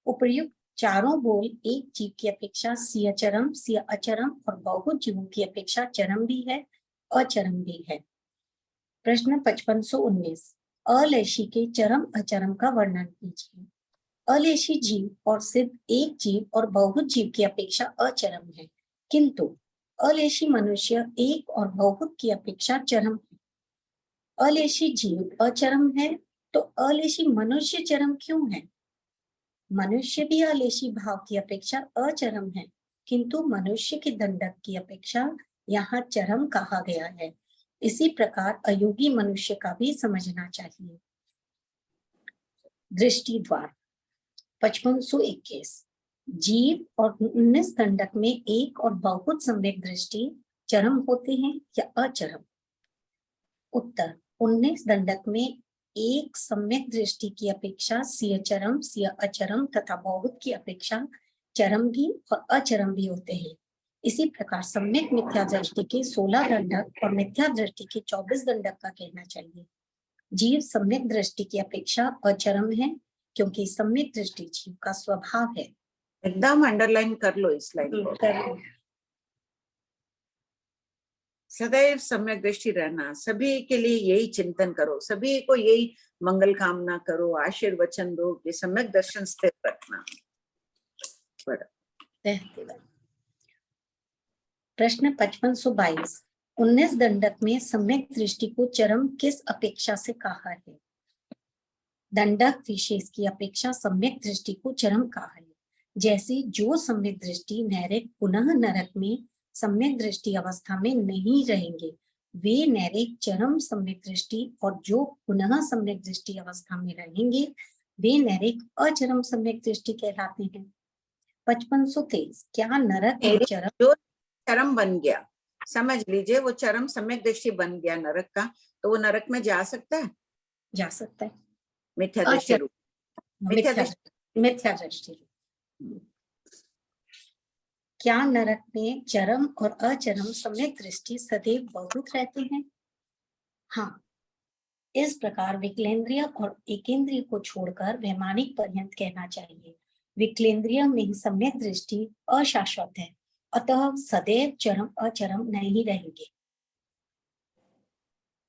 उपर्युक्त चारों बोल एक जीव की अपेक्षा सिय चरम, सिय अचरम और बहुत जीवों की अपेक्षा चरम भी है, अचरम भी है। प्रश्न 5519, अलेशी के चरम अचरम का वर्णन कीजिए। अलेशी जीव और सिद्ध एक जीव और बहुत जीव की अपेक्षा अचरम है, किंतु अलेशी मनुष्य एक और बहुत की अपेक्षा चरम है। अलेशी जीव अचरम है तो अलेशी मनुष्य चरम क्यों है? मनुष्य भी अलेशी भाव की अपेक्षा अचरम है, किंतु मनुष्य के दंडक की अपेक्षा यहाँ चरम कहा गया है। इसी प्रकार अयोगी मनुष्य का भी समझना चाहिए। दृष्टि द्वार 5521, जीव और 19 दंडक में एक और बहुत सम्यक दृष्टि चरम होते हैं या अचरम? उत्तर, 19 दंडक में एक सम्यक दृष्टि की अपेक्षा सिय चरम, सिय अचरम तथा बहुत की अपेक्षा चरम भी और अचरम भी होते हैं। इसी प्रकार सम्यक मिथ्या दृष्टि के 16 दंडक और मिथ्या दृष्टि के 24 दंडक का कहना चाहिए। जीव सम्यक दृष्टि की अपेक्षा अचरम है, क्योंकि सम्यक दृष्टि जीव का स्वभाव है। एकदम अंडरलाइन कर लो इस लाइन को। सदैव सम्यक दृष्टि रहना, सभी के लिए यही चिंतन करो, सभी को यही मंगल कामना करो, आशीर्वचन दो कि सम्यक दर्शन स्थिर रखना। प्रश्न 5522, 19 दंडक में सम्यक दृष्टि को चरम किस अपेक्षा से कहा है? दंडक विशेष की अपेक्षा सम्यक दृष्टि को चरम कहा है। जैसे जो सम्यक दृष्टि नैरिक पुनः नरक में सम्यक दृष्टि अवस्था में नहीं रहेंगे, वे नैरिक चरम सम्यक दृष्टि, और जो पुनः सम्यक दृष्टि अवस्था में रहेंगे वे नैरिक अचरम सम्यक दृष्टि कहलाते हैं। 5523, क्या नरक में चरम जो चरम बन गया, समझ लीजिए वो चरम सम्यक दृष्टि बन गया नरक का, तो वो नरक में जा सकता है? जा सकता है। मिथ्या दृष्टि रूप, मिथ्या दृष्टि। क्या नरक में चरम और अचरम सम्यक दृष्टि सदैव बहुत रहते हैं? हाँ, इस प्रकार विकलेंद्रिय और एकेंद्रिय को छोड़कर वैमानिक पर्यंत कहना चाहिए। विकलेंद्रिय में सम्यक दृष्टि अशाश्वत है, अतः सदैव चरम अचरम नहीं रहेंगे।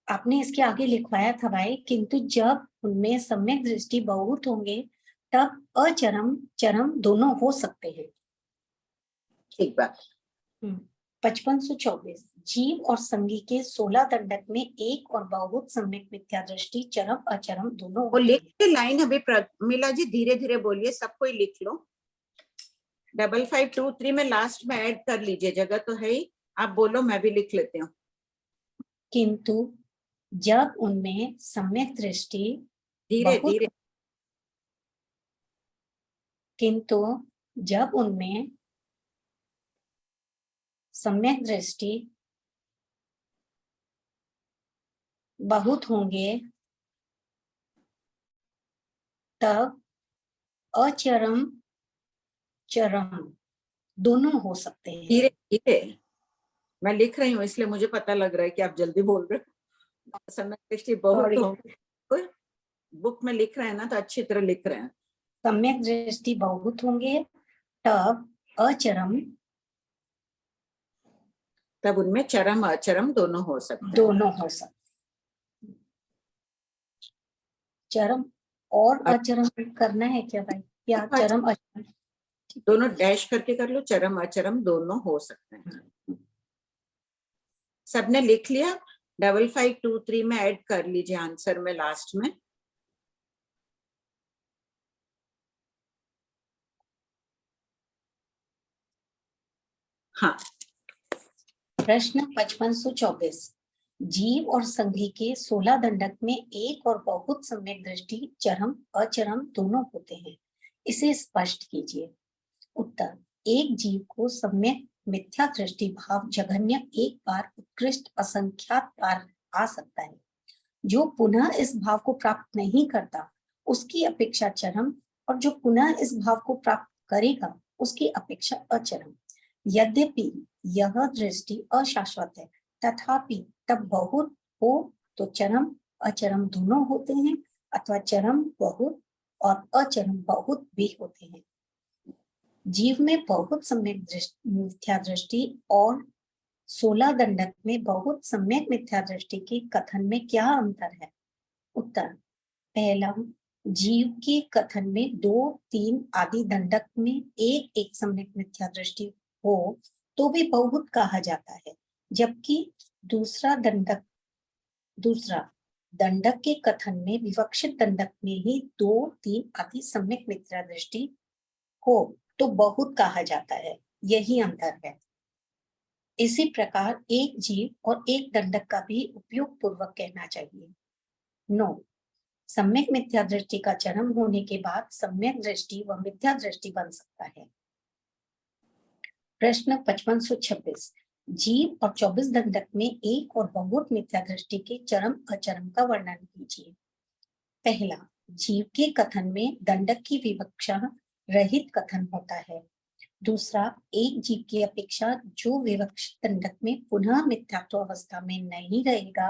आपने इसके आगे लिखवाया था भाई, किंतु जब उनमें सम्यक दृष्टि बहुत होंगे तब अचरम चरम दोनों हो सकते हैं। ठीक बात। 5524, जीव और संगी के 16 दंडक में एक और बहुत सम्यक मिथ्या दृष्टि चरम अचरम दोनों। वो लिख के लाइन अभी मीला जी धीरे धीरे बोलिए, सबको ही लिख लो। 5523 में लास्ट में ऐड कर लीजिए, जगह तो है ही, आप बोलो मैं भी लिख लेती हूँ। किंतु जब उनमें सम्यक दृष्टि धीरे धीरे, किंतु जब उनमें सम्यक दृष्टि बहुत होंगे तब अचरम चरम दोनों हो सकते हैं। धीरे धीरे मैं लिख रही हूँ, इसलिए मुझे पता लग रहा है कि आप जल्दी बोल रहे हो। सम्यक दृष्टि बहुत होंगे, बुक में लिख रहे हैं ना तो अच्छी तरह लिख रहे हैं। सम्यक दृष्टि बहुत होंगे तब अचरम, तब उनमें चरम अचरम दोनों हो सकते, दोनों हो सकते। चरम और अचरम करना है क्या भाई, या चरम अचरम दोनों डैश करके कर लो, चरम अचरम दोनों हो सकते हैं। सबने लिख लिया? 5523 में ऐड कर लीजिए आंसर में लास्ट में। हाँ, प्रश्न 5524, जीव और संघी के 16 दंडक में एक और बहुत सम्यक दृष्टि चरम अचरम दोनों होते हैं, इसे स्पष्ट कीजिए। उत्तर, एक जीव को सम्यक मिथ्या दृष्टि भाव जघन्य एक बार उत्कृष्ट असंख्यात बार आ सकता है। जो पुनः इस भाव को प्राप्त नहीं करता उसकी अपेक्षा चरम, और जो पुनः इस भाव को प्राप्त करेगा उसकी अपेक्षा अचरम। यद्यपि यह दृष्टि अशाश्वत है, तथापि तब बहुत हो तो चरम अचरम दोनों होते हैं, अथवा चरम बहुत और अचरम बहुत भी होते हैं। जीव में बहुत सम्यक मिथ्या दृष्टि और 16 दंडक में बहुत सम्यक मिथ्या दृष्टि के कथन में क्या अंतर है? उत्तर, पहला, जीव के कथन में 2, 3 आदि दंडक में एक एक सम्यक मिथ्या दृष्टि हो तो भी बहुत कहा जाता है, जबकि दूसरा दंडक के कथन में विवक्षित दंडक में ही 2, 3 आदि सम्यक मिथ्या दृष्टि हो तो बहुत कहा जाता है। यही अंतर है। इसी प्रकार एक जीव और एक दंडक का भी उपयोग पूर्वक कहना चाहिए। 9, सम्यक मिथ्या दृष्टि का चरम होने के बाद सम्यक दृष्टि व मिथ्या दृष्टि बन सकता है। प्रश्न 5526, जीव और 24 दंडक में एक और बहुत मिथ्या दृष्टि के चरम अचरम का वर्णन कीजिए। पहला, जीव के कथन में दंडक की विवक्षा रहित कथन होता है। दूसरा, एक जीव की अपेक्षा जो विवक्षित दंडक में पुनः मिथ्यात्व अवस्था में नहीं रहेगा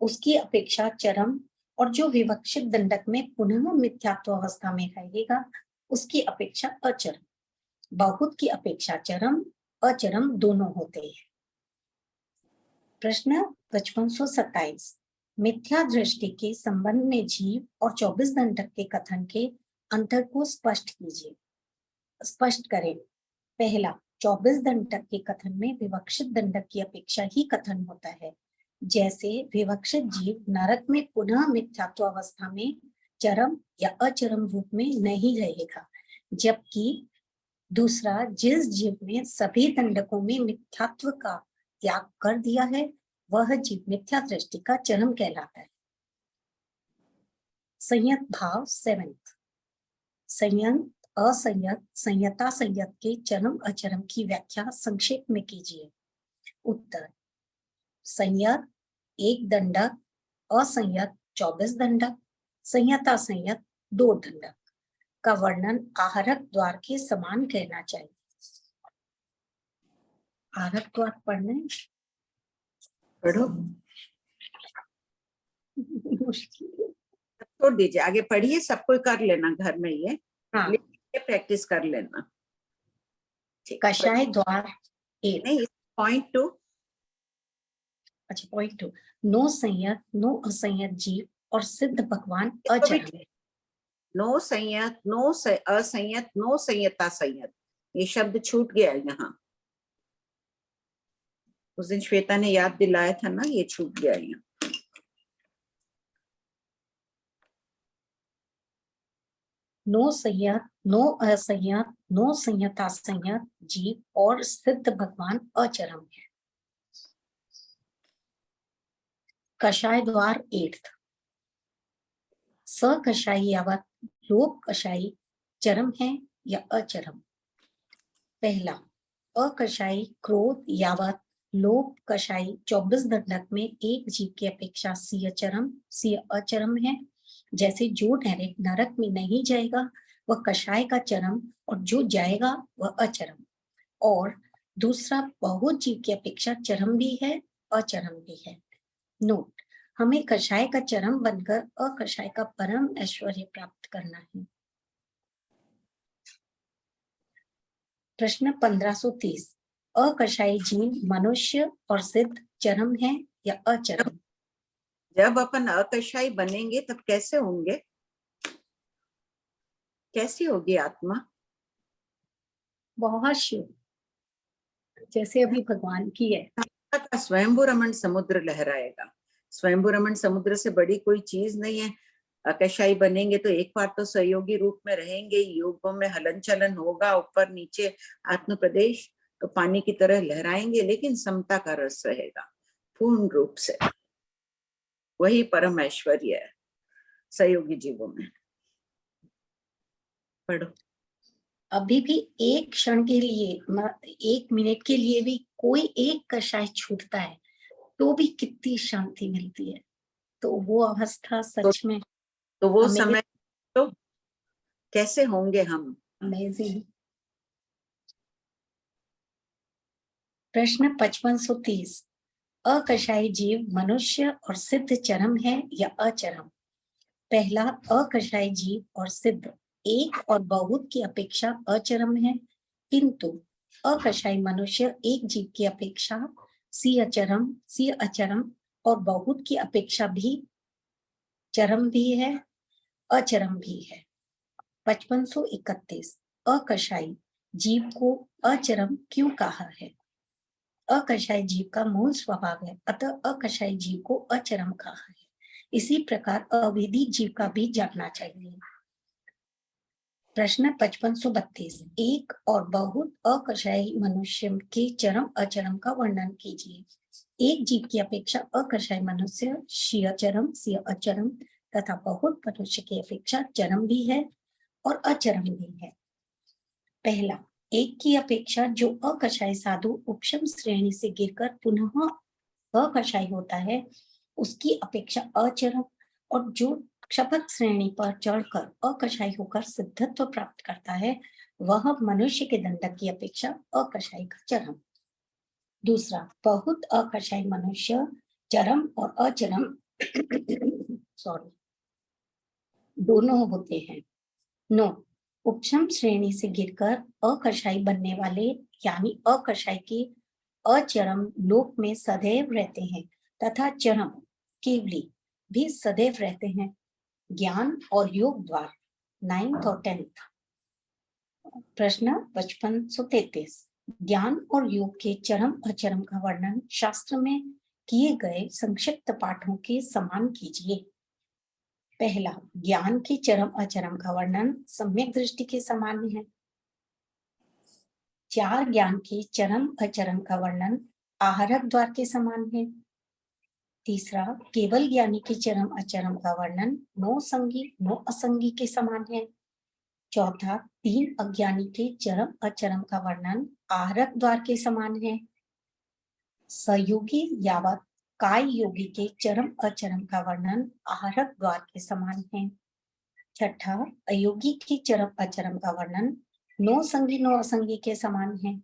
उसकी अपेक्षा चरम, और जो विवक्षित दंडक में पुनः मिथ्यात्व अवस्था में रहेगा उसकी अपेक्षा अचरम। बहुत की अपेक्षा चरम अचरम दोनों होते हैं। प्रश्न 5527, मिथ्या दृष्टि के संबंध में जीव और 24 दंडक के कथन के अंतर को स्पष्ट कीजिए। स्पष्ट करें। पहला, 24 दंडक के कथन में विवक्षित दंडक की अपेक्षा ही कथन होता है, जैसे विवक्षित जीव नरक में पुनः मिथ्यात्व अवस्था में चरम या अचरम रूप में नहीं रहेगा, जबकि दूसरा, जिस जीव ने सभी दंडकों में मिथ्यात्व का त्याग कर दिया है वह जीव मिथ्या दृष्टि का चरम कहलाता है। संयत भाव 7th, संयत असंयत संयता संयत के चरम अचरम की व्याख्या संक्षेप में कीजिए। उत्तर, संयत एक दंडक, असंयत 24 दंडक, संयता संयत 2 दंडक का वर्णन आहरक द्वार के समान कहना चाहिए। आहरक द्वार पढ़ने पढ़ो, मुश्किल। छोड़ दीजिए, आगे पढ़िए, सब कोई कर लेना घर में, ये हाँ, प्रैक्टिस कर लेना। कषाय द्वार 8, नहीं, पॉइंट 2। अच्छा पॉइंट 2, नो संयत नो असंयत जीव और सिद्ध भगवान अचरम। नो संयत, नो असंयत, नो संयता संयत, ये शब्द छूट गया यहाँ। उस दिन श्वेता ने याद दिलाया था ना, ये छूट गया यहाँ। नो संयत नो असंयत नो संयता संयत जीव और सिद्ध भगवान अचरम है। कषाय द्वार 8th, सकषाई यावत लोभ कषाई चरम है या अचरम? पहला, अकषाई क्रोध यावत लोभ कषाई 24 दंडक में एक जीव की अपेक्षा सिय चरम सिय अचरम है, जैसे जो डायरेक्ट नरक में नहीं जाएगा वह कषाय का चरम और जो जाएगा वह अचरम। और दूसरा, बहुत जीव की अपेक्षा चरम भी है अचरम भी है। नोट, हमें कषाय का चरम बनकर अकषाय का परम ऐश्वर्य प्राप्त करना है। प्रश्न 1530, अकषाई जीव मनुष्य और सिद्ध चरम है या अचरम? जब अपन अकषाई बनेंगे तब कैसे होंगे? कैसी होगी आत्मा? बहुत शिव, जैसे अभी भगवान की है। का स्वयंभू रमण समुद्र लहराएगा। स्वयंभू रमण समुद्र से बड़ी कोई चीज नहीं है। अकषाई बनेंगे तो एक बार तो सहयोगी रूप में रहेंगे, योगों में हलन चलन होगा, ऊपर नीचे आत्म प्रदेश, तो पानी की तरह लहराएंगे, लेकिन समता का रस रहेगा पूर्ण रूप से। वही परम ऐश्वर्य है सहयोगी जीवों में। पढ़ो। अभी भी एक क्षण के लिए, 1 मिनट के लिए भी कोई एक कषाय छूटता है तो भी कितनी शांति मिलती है। तो वो अवस्था सच में तो वो Amazing. समय तो कैसे होंगे हम। अमेजिंग। प्रश्न 5530, अकषायी जीव मनुष्य और सिद्ध चरम है या अचरम? पहला, अकषायी जीव और सिद्ध एक और बहुत की अपेक्षा अचरम है, किंतु अकषायी मनुष्य एक जीव की अपेक्षा सी अचरम और बहुत की अपेक्षा भी चरम भी है, अचरम भी है। 5531, अकषायी जीव को अचरम क्यों कहा है? अकषायी जीव का मूल स्वभाव है, अतः अकषायी जीव को अचरम कहा है। इसी प्रकार अवेदी जीव का भी जानना चाहिए। प्रश्न 5532, एक और बहुत अकषायी मनुष्य के चरम अचरम का वर्णन कीजिए। एक जीव की अपेक्षा अकषायी मनुष्य शीय चरम सी अचरम तथा बहुत मनुष्य की अपेक्षा चरम भी है और अचरम भी है। पहला, एक की अपेक्षा जो अकषायी साधु उपशम श्रेणी से गिरकर पुनः अकषायी होता है उसकी अपेक्षा अचरम, और जो क्षपथ श्रेणी पर चढ़कर अकषायी होकर सिद्धत्व प्राप्त करता है वह मनुष्य के दंडक की अपेक्षा अकषायी का चरम। दूसरा, बहुत अकषायी मनुष्य चरम और अचरम दोनों होते हैं। 9, उपशम श्रेणी से गिरकर अकषायी बनने वाले यानी अकषायी के अचरम लोक में सदैव रहते हैं तथा चरम केवली भी सदैव रहते हैं। ज्ञान और योग द्वार 9th और 10th। प्रश्न 5533, ज्ञान और योग के चरम अचरम का वर्णन शास्त्र में किए गए संक्षिप्त पाठों के समान कीजिए। पहला, ज्ञान के चरम अचरम का वर्णन सम्यक दृष्टि के समान है। 4, ज्ञान के चरम अचरम का वर्णन आहारक द्वार के समान है। तीसरा, केवल ज्ञानी के चरम अचरम का वर्णन नो संगी नो असंगी के समान है। चौथा, 3 अज्ञानी के चरम अचरम का वर्णन आहारक द्वार के समान है। सहयोगी यावत काय योगी के चरम अचरम का वर्णन आहारक द्वार के समान है। छठा, अयोगी के चरम अचरम का वर्णन नो संगी नो असंगी के समान है।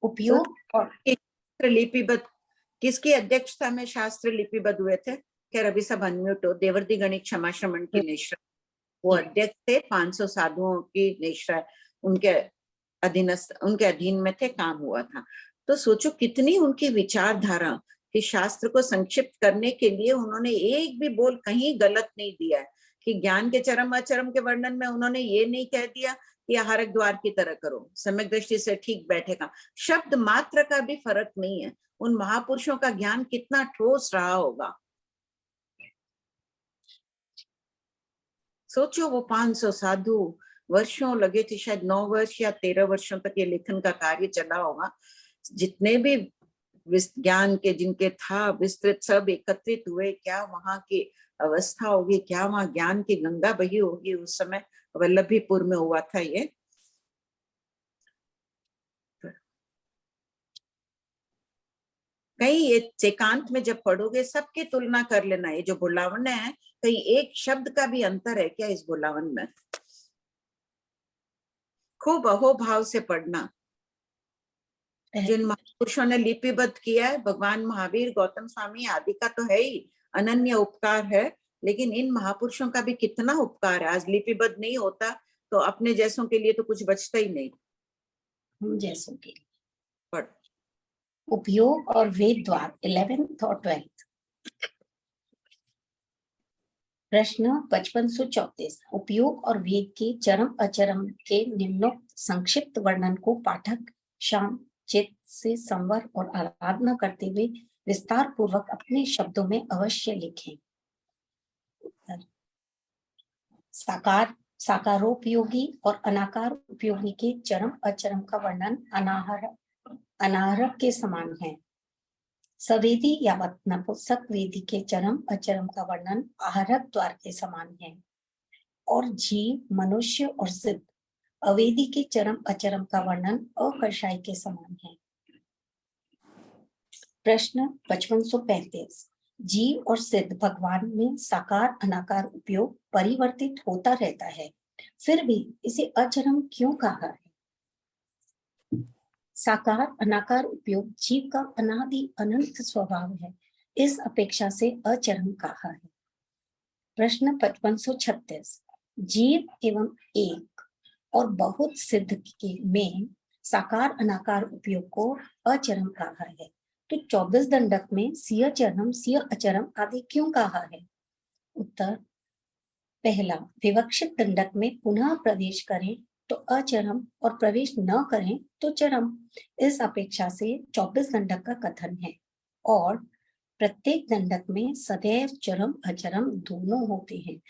उपयोग और लिपिबद्ध किसकी अध्यक्षता में शास्त्र लिपिबद्ध हुए थे? खैर अभी सब अनम्यूट हो। देवर्दी गणित क्षमा श्रमण की निश्रा वो अध्यक्ष थे। 500 साधुओं की निश्रा उनके अधीन में थे, काम हुआ था। तो सोचो कितनी उनकी विचारधारा कि शास्त्र को संक्षिप्त करने के लिए उन्होंने एक भी बोल कहीं गलत नहीं दिया है कि ज्ञान के चरम अचरम के वर्णन में उन्होंने ये नहीं कह दिया कि आहारक द्वार की तरह करो, सम्यक दृष्टि से ठीक बैठेगा। शब्द मात्र का भी फर्क नहीं है। उन महापुरुषों का ज्ञान कितना ठोस रहा होगा। सोचो वो 500 साधु वर्षों लगे थे, शायद 9 वर्ष या 13 वर्षों तक ये लेखन का कार्य चला होगा। जितने भी ज्ञान के जिनके था विस्तृत सब एकत्रित हुए। क्या वहां की अवस्था होगी, क्या वहां ज्ञान की गंगा बही होगी। उस समय वल्लभीपुर में हुआ था ये। कहीं ये एकांत में जब पढ़ोगे सबकी तुलना कर लेना। ये जो बुलावन है कहीं एक शब्द का भी अंतर है क्या इस बुलावन में? खूब अहोभाव से पढ़ना। जिन महापुरुषों ने लिपिबद्ध किया है, भगवान महावीर, गौतम स्वामी आदि का तो है ही अनन्य उपकार है, लेकिन इन महापुरुषों का भी कितना उपकार है। आज लिपिबद्ध नहीं होता तो अपने जैसों के लिए तो कुछ बचता ही नहीं। हम जैसों के लिए पढ़। उपयोग और वेद द्वार 11th और 12th। प्रश्न 5534, उपयोग और वेद के चरम अचरम के निम्नोक्त संक्षिप्त वर्णन को पाठक शांत चित्त से संवर और आराधना करते हुए विस्तार पूर्वक अपने शब्दों में अवश्य लिखें। साकारोपयोगी और अनाकार उपयोगी के चरम अचरम का वर्णन अनाहरक के समान है। सवेदी यावत नपुंसक वेदी के चरम अचरम का वर्णन आहारक द्वार के समान है। और जीव, मनुष्य और सिद्ध अवेदी के चरम अचरम का वर्णन अकर्षाई के समान है। प्रश्न 5535। जीव और सिद्ध भगवान में साकार अनाकार उपयोग परिवर्तित होता रहता है, फिर भी इसे अचरम क्यों कहा है? साकार अनाकार उपयोग जीव का अनादि अनंत स्वभाव है, इस अपेक्षा से अचरम कहा है। प्रश्न 5536। जीव एवं एक और बहुत सिद्ध के में साकार अनाकार उपयोग को अचरम कहा है, तो 24 दंडक में सिय चरम सिय अचरम आदि क्यों कहा है? उत्तर, पहला, विवक्षित दंडक में पुनः प्रवेश करें तो अचरम और प्रवेश न करें तो चरम, इस अपेक्षा से 24 दंडक का कथन है। और प्रत्येक दंडक में सदैव चरम अचरम दोनों होते हैं,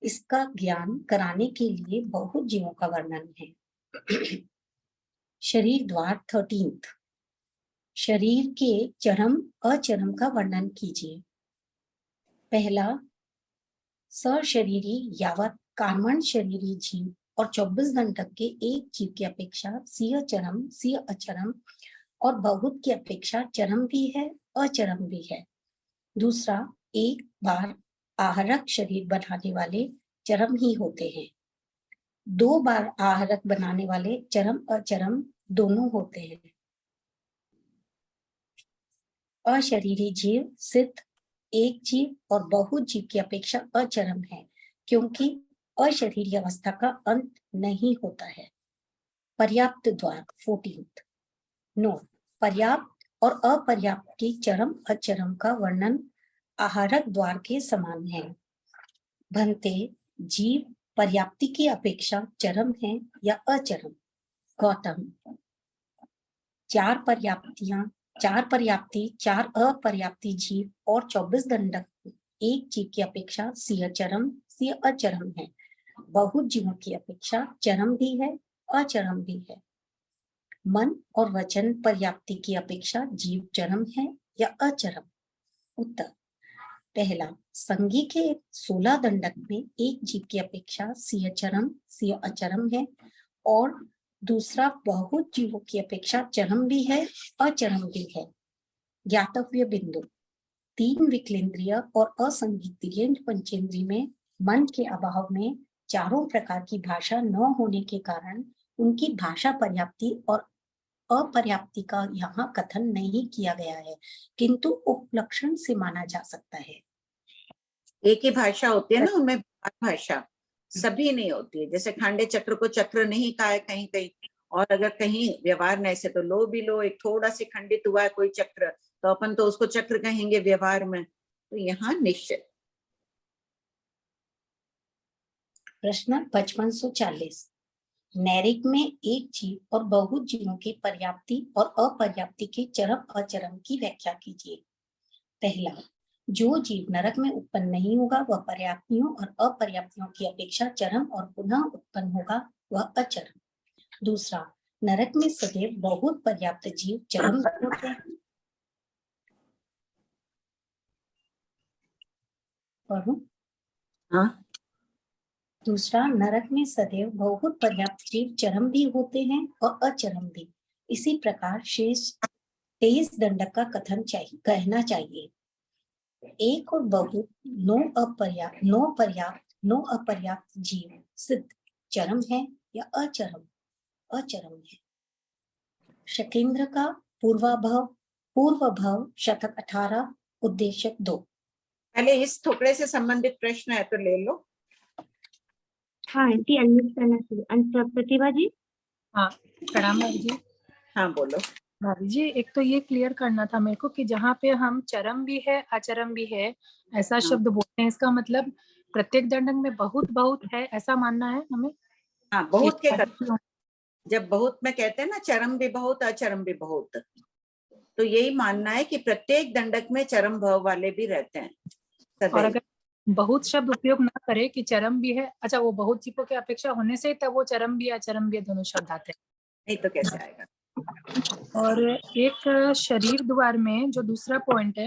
इसका ज्ञान कराने के लिए बहुत जीवों का वर्णन है। शरीर द्वार 13। शरीर के चरम अचरम का वर्णन कीजिए। पहला, सशरीरी यावत कार्मण शरीरी जीव और 24 दंडक के एक जीव की अपेक्षा सिय चरम सिय अचरम और बहुत की अपेक्षा चरम भी है अचरम भी है। दूसरा, एक बार आहारक शरीर बनाने वाले चरम ही होते हैं, 2 बार आहारक बनाने वाले चरम अचरम दोनों होते हैं। अशरीरी जीव सिद्ध एक जीव और बहुत जीव की अपेक्षा अचरम है, क्योंकि अशरीरी अवस्था का अंत नहीं होता है। पर्याप्त द्वार 14। नोट, पर्याप्त और अपर्याप्त की चरम अचरम का वर्णन आहारक द्वार के समान है। भंते, जीव पर्याप्ति की अपेक्षा चरम है या अचरम? गौतम, 4 पर्याप्ति 4 अपर्याप्ति जीव और 24 दंडक एक जीव की अपेक्षा सिय चरम सिय अचरम है, बहुत जीवों की अपेक्षा चरम भी है अचरम भी है। मन और वचन पर्याप्ति की अपेक्षा जीव चरम है या अचरम? उत्तर, पहला, संगी के 16 दंडक में एक जीव की अपेक्षा सिय चरम सिय अचरम है, और दूसरा बहुत जीवों की अपेक्षा चरम भी है अचरम भी है। ज्ञातव्य बिंदु, 3 विकलेंद्रिय और असंगीत पंचेंद्रिय में मन के अभाव में चारों प्रकार की भाषा न होने के कारण उनकी भाषा पर्याप्ति और अपर्याप्ति का यहाँ कथन नहीं किया गया है, किंतु उपलक्षण से माना जा सकता है। एक ही भाषा होती है ना, उनमें भाषा सभी नहीं होती है। जैसे खांडे चक्र को चक्र नहीं कहा है कहीं कहीं, और अगर कहीं व्यवहार में ऐसे तो लो भी लो, एक थोड़ा सी खंडित हुआ है कोई चक्र तो अपन तो उसको चक्र कहेंगे व्यवहार में, तो यहाँ निश्चित। प्रश्न 5540। नैरिक में एक जीव और बहुत जीवों की पर्याप्ति और अपर्याप्ति के चरम अचरम की व्याख्या कीजिए। पहला, जो जीव नरक में उत्पन्न नहीं होगा वह पर्याप्तियों और अपर्याप्तियों की अपेक्षा चरम और पुनः उत्पन्न होगा वह अचरम। दूसरा, नरक में सदैव बहुत पर्याप्त जीव चरम होते हैं। पढ़ूं? हाँ, दूसरा, नरक में सदैव बहुत पर्याप्त जीव चरम भी होते हैं और अचरम भी। इसी प्रकार शेष 23 दंडक का कथन कहना चाहिए। एक और बहुत नो अपर्याप्त जीव सिद्ध चरम है या अचरम? अचरम है। शकेंद्र का पूर्व भव शतक 18 उद्देश्य 2। पहले इस थोपड़े से संबंधित प्रश्न है तो ले लो। हाँ आंटी, अनम्यूट करना चाहिए। प्रतिभा जी। हाँ, प्रणाम भाभी जी। हाँ बोलो। भाभी जी, एक तो ये क्लियर करना था मेरे को कि जहाँ पे हम चरम भी है अचरम भी है ऐसा शब्द बोलते हैं, इसका मतलब प्रत्येक दंडक में बहुत बहुत है ऐसा मानना है हमें? हाँ, बहुत के कथन, जब बहुत में कहते हैं ना चरम भी बहुत अचरम भी बहुत, तो यही मानना है कि प्रत्येक दंडक में चरम भाव वाले भी रहते हैं। और अगर बहुत शब्द उपयोग ना करे कि चरम भी है, अच्छा वो बहुत जीवों की अपेक्षा होने से तब वो चरम भी अचरम भी दोनों शब्द आते हैं, नहीं तो कैसे आएगा? और एक शरीर द्वार में जो दूसरा पॉइंट है,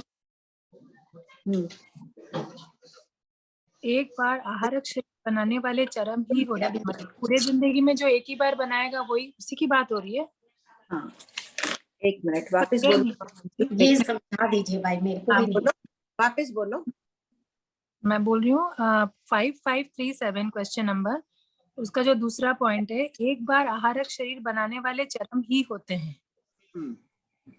एक बार आहारक शरीर बनाने वाले चरम ही होते हैं, मतलब पूरे जिंदगी में जो एक ही बार बनाएगा वही, उसी की बात हो रही है। हाँ, एक मिनट वापस बोलो। ये समझा दीजिए भाई, मेरे को हाँ, भी नहीं। बोलो, वापस बोलो। मैं बोल रही हूँ 5537 क्वेश्चन नंबर, उसका जो दूसरा पॉइंट है, एक बार आहारक शरीर बनाने वाले चरम ही होते हैं, हम्म,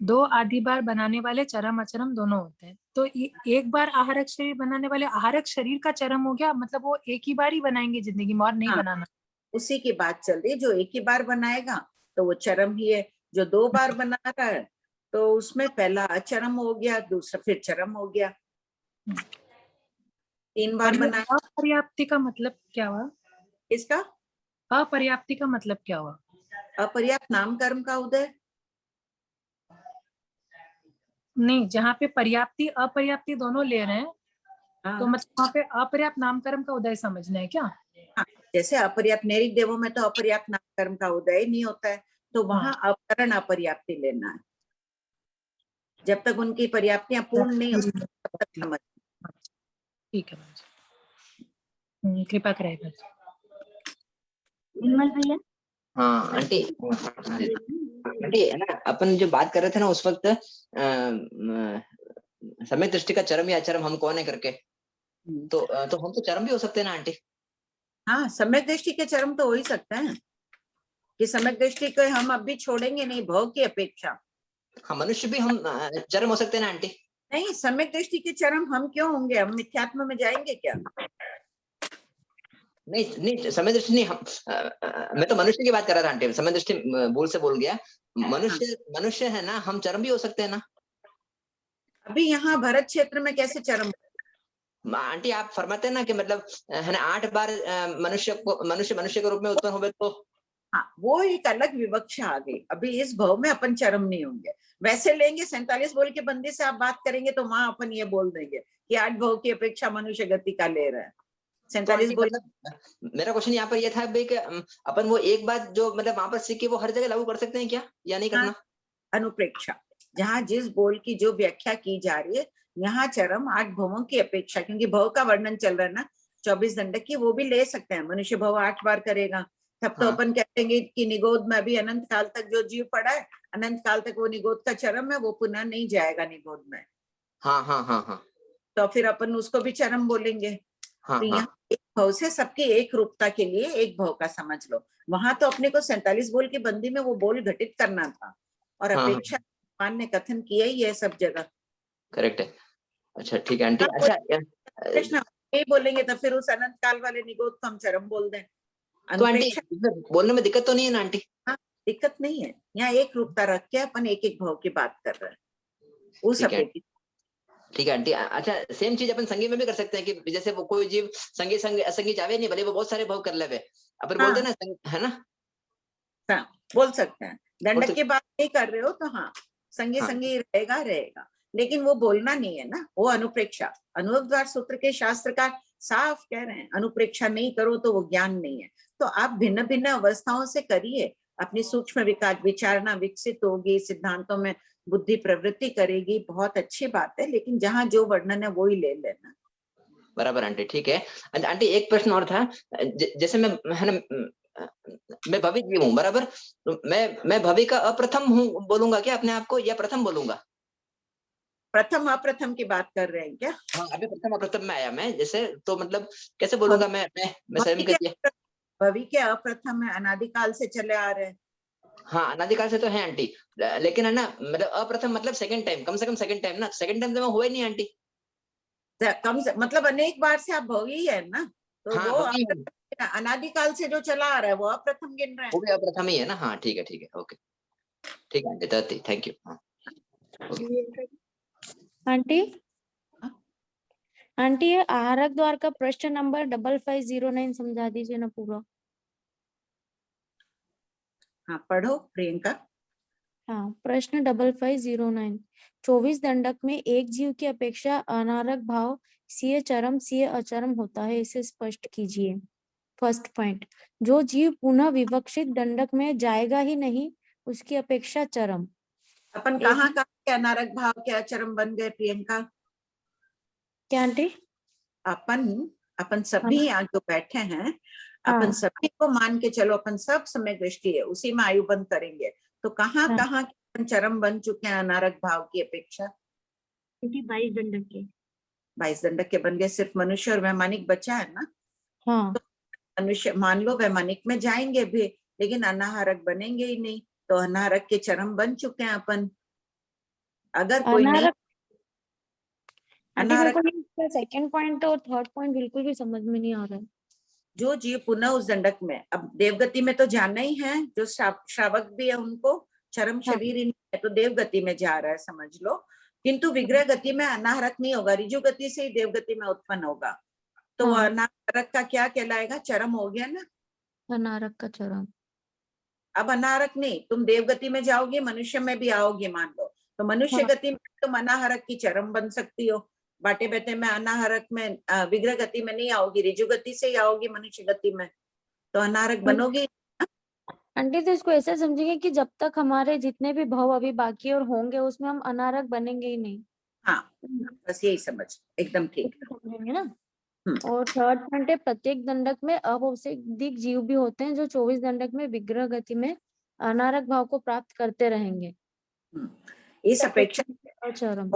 2 आधी बार बनाने वाले चरम अचरम दोनों होते हैं। तो एक बार आहारक शरीर बनाने वाले, आहारक शरीर का चरम हो गया, मतलब वो एक ही बार ही बनाएंगे जिंदगी में और नहीं हाँ। बनाना। उसी की बात चल रही है, जो एक ही बार बनाएगा तो वो चरम ही है, जो 2 बार बना रहा है तो उसमें पहला अचरम हो गया, दूसरा फिर चरम हो गया। 3 बार बनाया। अपर्याप्ति का मतलब क्या हुआ? इसका अपर्याप्ति का मतलब क्या हुआ? अपर्याप्त नाम कर्म का उदय। नहीं, जहाँ पे पर्याप्ति अपर्याप्ति दोनों ले रहे हैं, हाँ, तो मतलब वहाँ पे अपर्याप्त नाम कर्म का उदय समझना है क्या? हाँ, जैसे अपर्याप्त नैरिक देवों में तो अपर्याप्त नाम कर्म का उदय नहीं होता है, तो वहां अपकरण अपर्याप्ति लेना है। जब तक उनकी पर्याप्तियां पूर्ण नहीं होती तब तक समझ। ठीक है, कृपा करेगा। निर्मल भैया। हाँ आंटी, आंटी है ना, अपन जो बात कर रहे थे ना उस वक्त समय दृष्टि का चरम या अचरम हम कौन है करके, तो हम तो चरम भी हो सकते हैं ना आंटी? हाँ, सम्यक दृष्टि के चरम तो हो ही सकते हैं कि सम्यक दृष्टि को हम अब भी छोड़ेंगे नहीं, भोग की अपेक्षा। हाँ, मनुष्य भी हम चरम हो सकते हैं ना आंटी? नहीं, सम्यक दृष्टि के चरम हम क्यों होंगे, हम मिथ्यात्म में जाएंगे क्या? नहीं, समय दृष्टि नहीं, हम मैं तो मनुष्य की बात कर रहा था आंटी, समय दृष्टि भूल से बोल गया। मनुष्य है ना, हम चरम भी हो सकते हैं ना? अभी यहाँ भरत क्षेत्र में कैसे चरम? आंटी आप फरमाते हैं ना कि मतलब है ना 8 बार मनुष्य के रूप में उत्पन्न हुए तो। हाँ, वो एक अलग विवक्षा आ गई। अभी इस भाव में अपन चरम नहीं होंगे। वैसे लेंगे 47 बोल के बंदी से आप बात करेंगे तो वहां अपन ये बोल देंगे कि 8 भाव की अपेक्षा मनुष्य गति का ले रहा है। 47 बोल। मेरा क्वेश्चन यहाँ पर ये था भाई कि अपन वो एक बात जो मतलब वहां पर सीखी वो हर जगह लागू कर सकते हैं क्या, या नहीं करना? अनुप्रेक्षा, जहाँ जिस बोल की जो व्याख्या की जा रही है, यहाँ चरम 8 भवों की अपेक्षा, क्योंकि भव का वर्णन चल रहा है ना 24 दंडक की, वो भी ले सकते हैं। मनुष्य भव 8 बार करेगा तब तो अपन कहेंगे कि निगोद में अभी अनंत काल तक जो जीव पड़ा है, अनंत काल तक वो निगोद का चरम है, वो पुनः नहीं जाएगा निगोद में। हाँ। तो फिर अपन उसको भी चरम बोलेंगे। हाँ, तो यहाँ एक भव से सबकी एक रूपता के लिए एक भव का समझ लो। वहां तो अपने को 47 बोल की बंदी में वो बोल घटित करना था, और अपेक्षा मान ने कथन किया ही है सब जगह। करेक्ट है। अच्छा ठीक है आंटी। अच्छा कृष्ण नहीं बोलेंगे तो फिर उस अनंत काल वाले निगोद को हम चरम बोल दें। तो आंटी बोलने में दिक्कत तो नहीं है ना आंटी? हाँ, दिक्कत नहीं है। यहाँ एक रूपता रख के अपन एक एक भाव की बात कर रहे हैं उस अपेक्षा। ठीक है आंटी। अच्छा, सेम चीज अपन संगी में भी कर सकते हैं कि जैसे वो कोई जीव संगी असंगी चाहे नहीं, भले वो बहुत सारे भाव कर ले, अपन बोलते हैं ना, है ना? हाँ, बोल सकते हैं। दंडक की बात नहीं कर रहे हो तो हाँ, संगी संगी रहेगा, लेकिन वो बोलना नहीं है ना, वो अनुप्रेक्षा। अनुद्वार सूत्र के शास्त्रकार साफ कह रहे हैं, अनुप्रेक्षा नहीं करो तो वो ज्ञान नहीं है। तो आप भिन्न भिन्न अवस्थाओं से करिए, अपनी सूक्ष्म विचारना विकसित होगी, सिद्धांतों में बुद्धि प्रवृत्ति करेगी, बहुत अच्छी बात है, लेकिन जहाँ जो वर्णन है वो ही ले लेना। बराबर आंटी, ठीक है। आंटी एक प्रश्न और था, जैसे मैं भवि जीव हूँ, बराबर, तो मैं भवि का अप्रथम हूँ बोलूंगा क्या अपने आप को, या प्रथम बोलूंगा? प्रथम अप्रथम की बात कर रहे हैं क्या? हाँ, अभी प्रथम अप्रथम में आया मैं, जैसे तो मतलब कैसे बोलूंगा मैं शर्म के? भवि के अप्रथम है, अनादिकाल से चले आ रहे हैं। हाँ, अनादिकाल से तो है आंटी, लेकिन है ना, मतलब अप्रथम मतलब सेकंड टाइम, कम से कम सेकंड टाइम ना, सेकंड टाइम तो मैं हुआ ही नहीं आंटी। कम से मतलब अनेक बार से आप भोगी है ना, तो हाँ, वो अनादिकाल से जो चला आ रहा है वो अप्रथम गिन रहे हैं। वो भी अप्रथम ही है ना? हाँ ठीक है, ओके, ठीक है आंटी, थैंक यू। आंटी ये आहारक द्वार का प्रश्न नंबर 5509 समझा दीजिए ना पूरा। हाँ, पढ़ो प्रियंका। हाँ, प्रश्न 5509। 24 दंडक में एक जीव की अपेक्षा अनारक भाव सीय चरम सीय अचरम होता है, इसे स्पष्ट कीजिए। फर्स्ट पॉइंट, जो जीव पुनः विवक्षित दंडक में जाएगा ही नहीं, उसकी अपेक्षा चरम। अपन कहाँ के अनारक भाव के अचरम बन गए प्रियंका? क्या आंटी? अपन अपन सभी यहाँ जो बैठे हैं, अपन हाँ। सभी को मान के चलो, अपन सब समय दृष्टि है उसी में आयु बंद करेंगे, तो कहाँ हाँ। कहाँ अपन चरम बन चुके हैं अनारक भाव की अपेक्षा? 22 दंडक के। 22 दंडक के बन गए, सिर्फ मनुष्य और वैमानिक बचा है ना। हाँ। मनुष्य मान लो वैमानिक में जाएंगे भी, लेकिन अनाहारक बनेंगे ही नहीं, तो अनाहारक के चरम बन चुके हैं अपन। अगर कोई नहीं अनारक आंटी मेरे अनारक, को इसका सेकंड पॉइंट और थर्ड पॉइंट बिल्कुल भी समझ में नहीं आ रहा है। जो जीव पुनः उस दंडक में, अब देवगति में तो जाना ही है, जो श्रावक भी है उनको चरम हाँ। शरीर ही नहीं है, तो देवगति में जा रहा है समझ लो। किंतु विग्रह गति में अनाहरक नहीं होगा, ऋजु गति से ही देवगति में उत्पन्न होगा, तो वो हाँ। अनाहरक का क्या कहलाएगा? चरम हो गया ना। अनारक का चरम। अब अनाहरक नहीं, तुम देवगति में जाओगी, मनुष्य में भी आओगी मान लो, तो मनुष्य हाँ। गति में तुम अनाहरक की चरम बन सकती हो, बाटे बैठे में अनाहरक में विग्रह गति में नहीं आओगी, ऋजु गति से ही आओगी मनुष्य गति में, तो अनाहरक बनोगी। आंटी तो इसको ऐसा समझेंगे कि जब तक हमारे जितने भी भाव अभी बाकी और होंगे उसमें हम अनारक बनेंगे ही नहीं। हाँ, बस यही समझ, एकदम ठीक। समझेंगे ना। और थर्ड पॉइंट है प्रत्येक दंडक में अभौतिक जीव भी होते हैं जो 24 दंडक में विग्रह गति में अनारक भाव को प्राप्त करते रहेंगे। इस अपेक्षा चरम।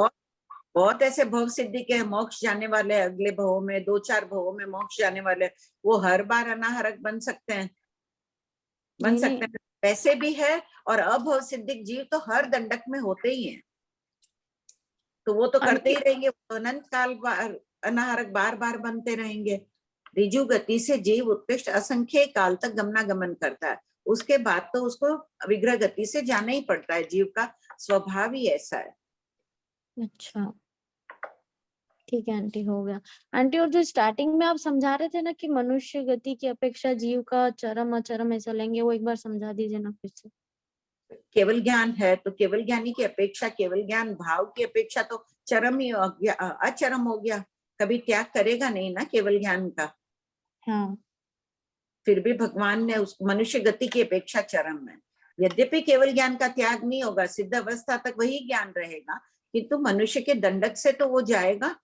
बहुत ऐसे भव सिद्धि के मोक्ष जाने वाले, अगले भवों में 2-4 भवों में मोक्ष जाने वाले, वो हर बार अनाहरक बन सकते हैं, बन सकते हैं, वैसे भी है। और अभव सिद्धिक जीव तो हर दंडक में होते ही हैं, तो वो तो करते ही रहेंगे, अनंत काल अनाहरक बार बार बनते रहेंगे। ऋजु गति से जीव उत्कृष्ट असंख्य काल तक गमनागमन करता है, उसके बाद तो उसको विग्रह गति से जाना ही पड़ता है, जीव का स्वभाव ही ऐसा है। अच्छा ठीक है आंटी, हो गया। आंटी और जो स्टार्टिंग में आप समझा रहे थे ना कि मनुष्य गति की अपेक्षा जीव का चरम अचरम ऐसा लेंगे, वो एक बार समझा दीजिए ना फिर से। केवल ज्ञान है तो केवल ज्ञानी की अपेक्षा, केवल ज्ञान भाव की अपेक्षा तो चरम ही हो गया, अचरम हो गया, कभी त्याग करेगा नहीं ना केवल ज्ञान का। हाँ। फिर भी भगवान ने उस मनुष्य गति की अपेक्षा चरम है, यद्यपि केवल ज्ञान का त्याग नहीं होगा, सिद्ध अवस्था तक वही ज्ञान रहेगा, किंतु मनुष्य के दंडक से तो वो जाएगा,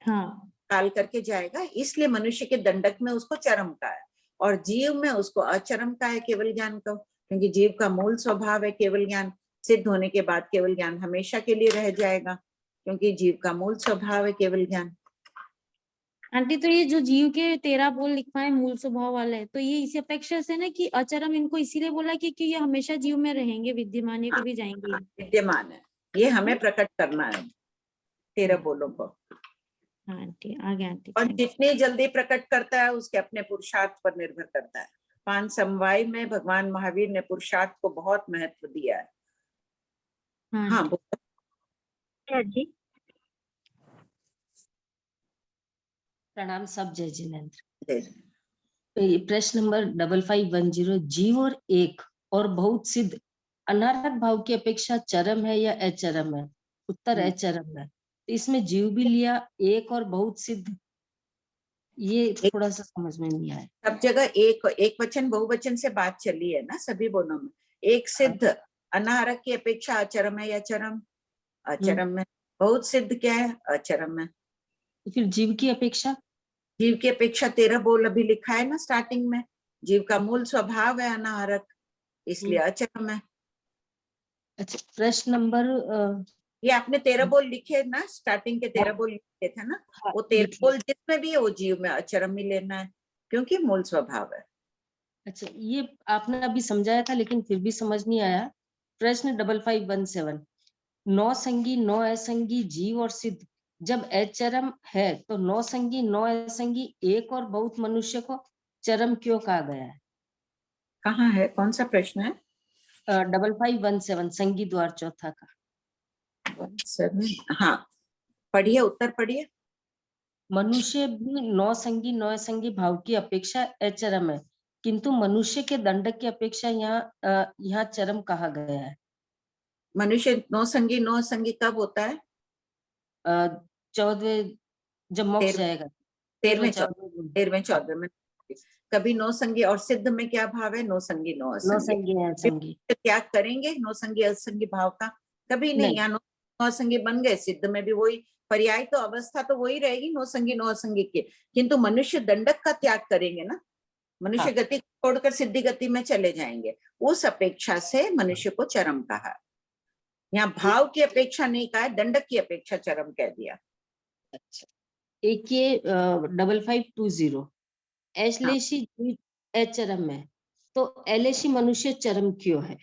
हाँ। काल करके जाएगा, इसलिए मनुष्य के दंडक में उसको चरम का है, और जीव में उसको अचरम का है केवल ज्ञान का, क्योंकि जीव का मूल स्वभाव है केवल ज्ञान। सिद्ध होने के बाद केवल ज्ञान हमेशा के लिए रह जाएगा, क्योंकि जीव का मूल स्वभाव है केवल ज्ञान। आंटी तो ये जो जीव के 13 बोल लिखवाए मूल स्वभाव वाले, तो ये इसी अपेक्षा से ना कि अचरम इनको इसीलिए बोला कि ये हमेशा जीव में रहेंगे, विद्यमान, ये कभी जाएंगे। विद्यमान है, ये हमें प्रकट करना है 13 बोलों को। हाँ आंटी, आगे आंटी। और जितनी जल्दी प्रकट करता है उसके अपने पुरुषार्थ पर निर्भर करता है। 5 समवाय में भगवान महावीर ने पुरुषार्थ को बहुत महत्व दिया है। हाँ जी। प्रणाम सब, जय जिनेन्द्र। प्रश्न नंबर 5510, जीव और एक और बहुत सिद्ध अनारक भाव की अपेक्षा चरम है या अचरम है? उत्तर अचरम है। तो इसमें जीव भी लिया, एक और बहुत सिद्ध, ये थोड़ा सा समझ में नहीं आया। सब जगह एक वचन बहुवचन से बात चली है ना सभी बोलों में। एक सिद्ध अनारक की अपेक्षा अचरम है या चरम? अचरम है। बहुत सिद्ध क्या है? अचरम है। तो फिर जीव की अपेक्षा? जीव की अपेक्षा 13 बोल अभी लिखा है ना स्टार्टिंग में, जीव का मूल स्वभाव है अनाहरक, इसलिए अचरम है। अच्छा, प्रश्न नंबर ये आपने 13 बोल लिखे ना, स्टार्टिंग के 13 बोल लिखे थे ना, वो 13 बोल जिसमें भी है वो जीव में अचरम ही लेना है, क्योंकि मूल स्वभाव है। अच्छा, ये आपने अभी समझाया था लेकिन फिर भी समझ नहीं आया। प्रश्न 5517, 9 संगी 9 असंगी जीव और सिद्ध जब अचरम है तो 9 संगी 9 असंगी एक और बहुत मनुष्य को चरम क्यों कहा गया है? कहाँ है, कौन सा प्रश्न है? 5517 संगी द्वार चौथा का। हाँ पढ़िए, उत्तर पढ़िए। मनुष्य भी 9 संगी 9 असंगी भाव की अपेक्षा अचरम है, किंतु मनुष्य के दंडक की अपेक्षा यहाँ चरम कहा गया है। मनुष्य 9 संगी 9 असंगी कब होता है? 14वें जब मोक्ष जाएगा, 13वें 14वें में। कभी 9 संगी, और सिद्ध में क्या भाव है? 9 संगी 9 असंगी। त्याग करेंगे 9 संगी असंगी भाव का? कभी नहीं। यहाँ 9 असंगी बन गए, सिद्ध में भी वही पर्याय तो अवस्था तो वही रहेगी नो संगी नो असंगी की, किंतु मनुष्य दंडक का त्याग करेंगे ना, मनुष्य हाँ। गति छोड़कर सिद्धि गति में चले जाएंगे, उस अपेक्षा से मनुष्य को चरम कहा। यहाँ भाव की अपेक्षा नहीं कहा, दंडक की अपेक्षा चरम कह दिया। अच्छा, एक ये 5520 एश्लेषी जीव अचरम है, तो एलेशी मनुष्य चरम क्यों है?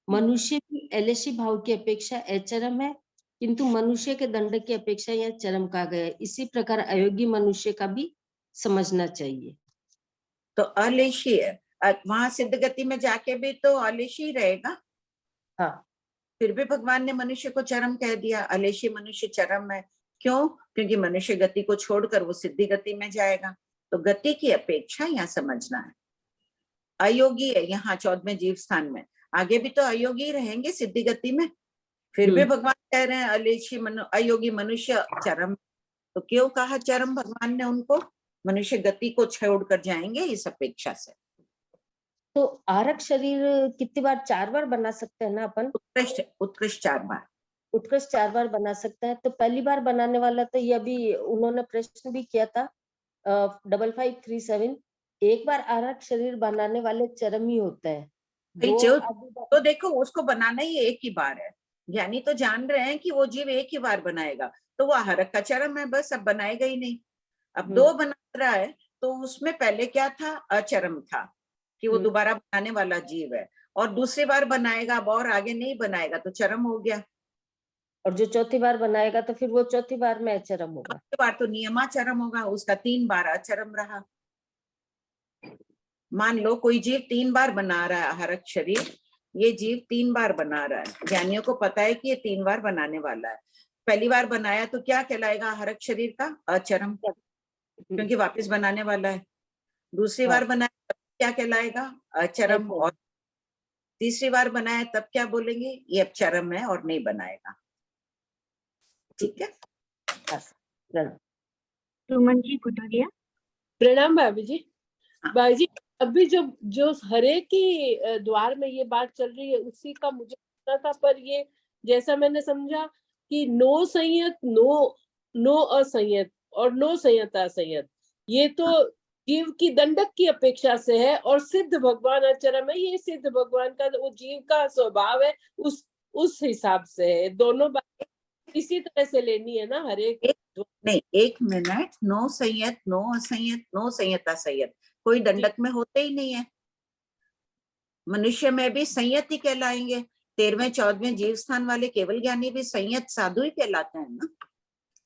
मनुष्य की एलेशी भाव की अपेक्षा अचरम है, किंतु मनुष्य के दंड की अपेक्षा यह चरम कहा गया है। इसी प्रकार अयोगी मनुष्य का भी समझना चाहिए। तो अलेशी है, वहां सिद्ध गति में जाके भी तो अलेशी रहेगा। हाँ, फिर भी भगवान ने मनुष्य को चरम कह दिया, अलेशी मनुष्य चरम है। क्यों? क्योंकि मनुष्य गति को छोड़कर वो सिद्धि गति में जाएगा। तो गति की अपेक्षा यहाँ समझना है। अयोगी है यहाँ 14वें जीव स्थान में, आगे भी तो अयोगी रहेंगे सिद्धि गति में, फिर भी भगवान कह रहे हैं अलेशी अयोगी मनुष्य चरम। तो क्यों कहा चरम भगवान ने उनको? मनुष्य गति को छोड़कर जाएंगे इस अपेक्षा से। तो आरक शरीर कितनी बार? 4 बार बना सकते हैं ना अपन? उत्कृष्ट 4 बार, उत्कृष्ट 4 बार बना सकता है। तो पहली बार बनाने वाला तो ये अभी उन्होंने प्रश्न भी किया था 5537, एक बार आरक शरीर बनाने वाले चरम ही होता है। तो देखो उसको बनाना ही एक ही बार है, ज्ञानी तो जान रहे हैं कि वो जीव एक ही बार बनाएगा, तो वो आहारक का चरम है, बस अब बनाएगा ही नहीं। अब 2 बना रहा है, तो उसमें पहले क्या था? अचरम था कि वो दोबारा बनाने वाला जीव है, और दूसरी बार बनाएगा अब और आगे नहीं बनाएगा तो चरम हो गया। और जो चौथी बार बनाएगा तो फिर वो चौथी बार में अचरम होगा। चौथी बार तो नियमाचरम होगा, उसका 3 बार अचरम रहा। मान लो कोई जीव 3 बार बना रहा है आहारक शरीर, ये जीव 3 बार बना रहा है, ज्ञानियों को पता है कि ये 3 बार बनाने वाला है। पहली बार बनाया तो क्या कहलाएगा आहारक शरीर का? अचरम, क्योंकि वापस बनाने वाला है। दूसरी बार बनाया तब क्या कहलाएगा? अचरम। और तीसरी बार बनाया तब क्या बोलेंगे? ये अब चरम है और नहीं बनाएगा। ठीक है, सुमन जी कुटुरिया। प्रणाम भाभी जी। भाभी जी, अभी जो हरे की द्वार में ये बात चल रही है उसी का मुझे पता था, पर ये जैसा मैंने समझा कि नो संयत नो असंयत और नो संयत असंयत, ये तो जीव की दंडक की अपेक्षा से है, और सिद्ध भगवान अचरम है, ये सिद्ध भगवान का वो जीव का स्वभाव है, उस हिसाब से है। दोनों बात इसी तरह से लेनी है ना हर एक? नहीं, 1 मिनट। नो संयत नो असंयत नो संयत असंयत कोई दंडक में होते ही नहीं है। मनुष्य में भी संयत ही कहलाएंगे। 13वें 14वें जीव स्थान वाले केवल ज्ञानी भी संयत साधु ही कहलाते हैं ना।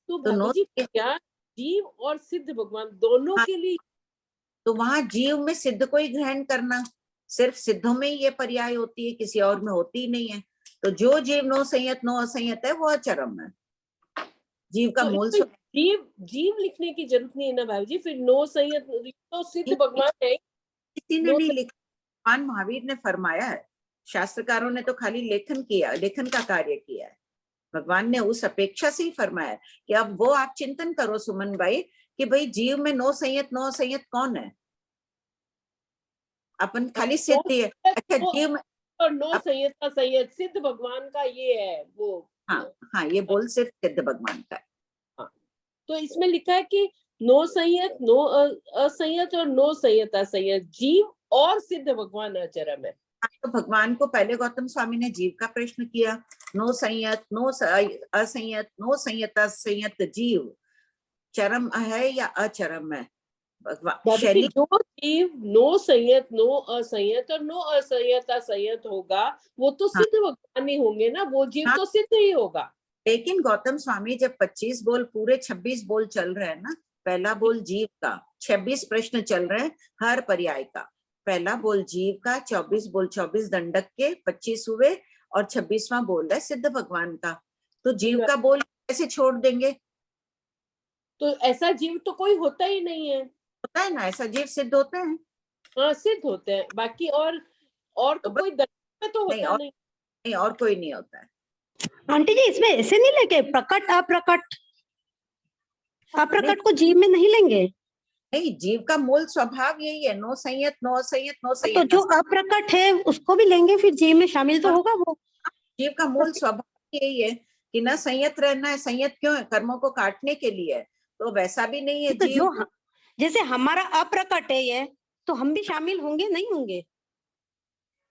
तो नो क्या जीव और सिद्ध भगवान दोनों के लिए? तो वहां जीव में सिद्ध को ही ग्रहण करना, सिर्फ सिद्धों में ही ये पर्याय होती है, किसी और में होती ही नहीं है। तो जो जीव नो संयत नो असंयत है वो अचरम है। जीव का मूल जीव लिखने की जरूरत नहीं है ना भाई जी, फिर नो संयत तो सिद्ध भगवान है। किसी ने नहीं लिखा, भगवान महावीर ने फरमाया है, शास्त्रकारों ने तो खाली लेखन का कार्य किया है। भगवान ने उस अपेक्षा से ही फरमाया कि अब वो आप चिंतन करो सुमन भाई कि भाई जीव में नो संयत कौन है? अपन खाली सिद्ध है। अच्छा, जीव में और नो संयत सिद्ध भगवान का ये है वो। हाँ, ये बोल सिर्फ सिद्ध भगवान का है। तो इसमें लिखा है कि नो संयत नो असंयत और नो संयत असंयत, जीव और सिद्ध भगवान अचरम है। तो भगवान को पहले गौतम स्वामी ने जीव का प्रश्न किया, नो संयत नो असंयत नो संयत असंयत जीव चरम है या अचरम है? शैली जो जीव नो संयत नो असंयत और नो असंयत असंयत होगा वो तो सिद्ध भगवान ही होंगे ना, वो जीव तो सिद्ध ही होगा। लेकिन गौतम स्वामी जब 25 बोल पूरे 26 बोल चल रहे हैं ना, पहला बोल जीव का, 26 प्रश्न चल रहे हैं हर पर्याय का, पहला बोल जीव का, 24 बोल 24 दंडक के 25 हुए, और 26वां बोल है सिद्ध भगवान का। तो जीव का बोल कैसे छोड़ देंगे? तो ऐसा जीव तो कोई होता ही नहीं है। होता है ना, ऐसा जीव सिद्ध होते हैं। हाँ, सिद्ध होते हैं, बाकी और तो कोई दंडक में तो होता नहीं, और कोई नहीं होता है। आंटी जी, इसमें ऐसे नहीं लेंगे प्रकट अप्रकट को जीव में नहीं लेंगे? नहीं, जीव का मूल स्वभाव यही है, नो संयत नो असंयत नो संयत। तो जो अप्रकट है उसको भी लेंगे, फिर जीव में शामिल तो होगा वो। जीव का मूल स्वभाव यही है कि न संयत रहना है। संयत क्यों है? कर्मों को काटने के लिए है। तो वैसा भी नहीं है तो जीव। जो जैसे हमारा अप्रकट है ये, तो हम भी शामिल होंगे नहीं होंगे?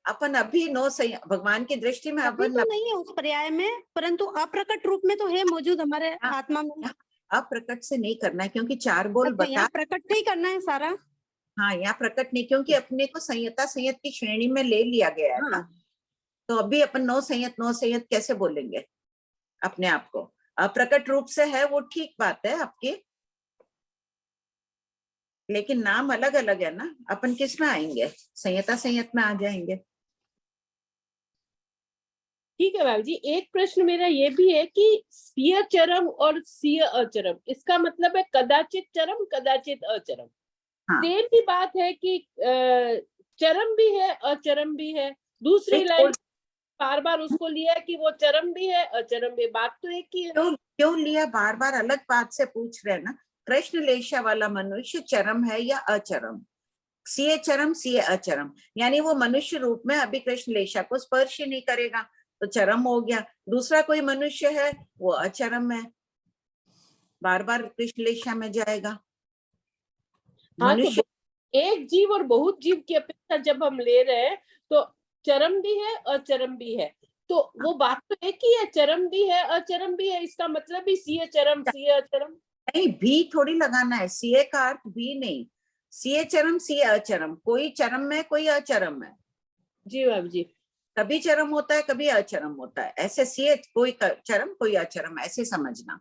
अपन अभी नो भगवान की दृष्टि में अभी अपन तो नहीं है उस पर्याय में, परंतु अप्रकट रूप में तो है मौजूद हमारे हाँ, आत्मा में। अप्रकट से नहीं करना है, क्योंकि 4 बोल अच्छा, बता। यहाँ प्रकट से ही करना है सारा। हाँ, यहाँ प्रकट नहीं, क्योंकि अपने को संयता संयत की श्रेणी में ले लिया गया है ना। तो अभी अपन नो संयत कैसे बोलेंगे अपने आप को? अप्रकट रूप से है वो ठीक बात है आपकी, लेकिन नाम अलग अलग है ना। अपन किस में आएंगे? संयता संयत में आ जाएंगे। ठीक है भाभी जी, एक प्रश्न मेरा ये भी है कि सिय चरम और सिय अचरम, इसका मतलब है कदाचित चरम कदाचित अचरम। हाँ। सेम ही बात है कि चरम भी है अचरम भी है। दूसरी एक लाइन बार बार उसको लिया कि वो चरम भी है अचरम भी, बात तो एक ही है। क्यों लिया? बार बार अलग बात से पूछ रहे हैं ना। कृष्ण लेशा वाला मनुष्य चरम है या अचरम? सीए चरम सीए अचरम, यानी वो मनुष्य रूप में अभी कृष्ण लेशा को स्पर्श ही नहीं करेगा, तो चरम हो गया। दूसरा कोई मनुष्य है वो अचरम है, बार बार कृष्ण लेशा में जाएगा। हाँ, मनुष्य तो एक जीव और बहुत जीव की अपेक्षा जब हम ले रहे हैं तो चरम भी है अचरम भी है, तो वो बात तो एक ही है, चरम भी है अचरम भी है। इसका मतलब ही सीए चरम सीए अचरम नहीं, भी थोड़ी लगाना है। सीए का अर्थ भी नहीं, सीए चरम सीए अचरम, कोई चरम है कोई अचरम है। जी भाभी जी, कभी चरम होता है कभी अचरम होता है, ऐसे सीए कोई चरम कोई अचरम, ऐसे समझना।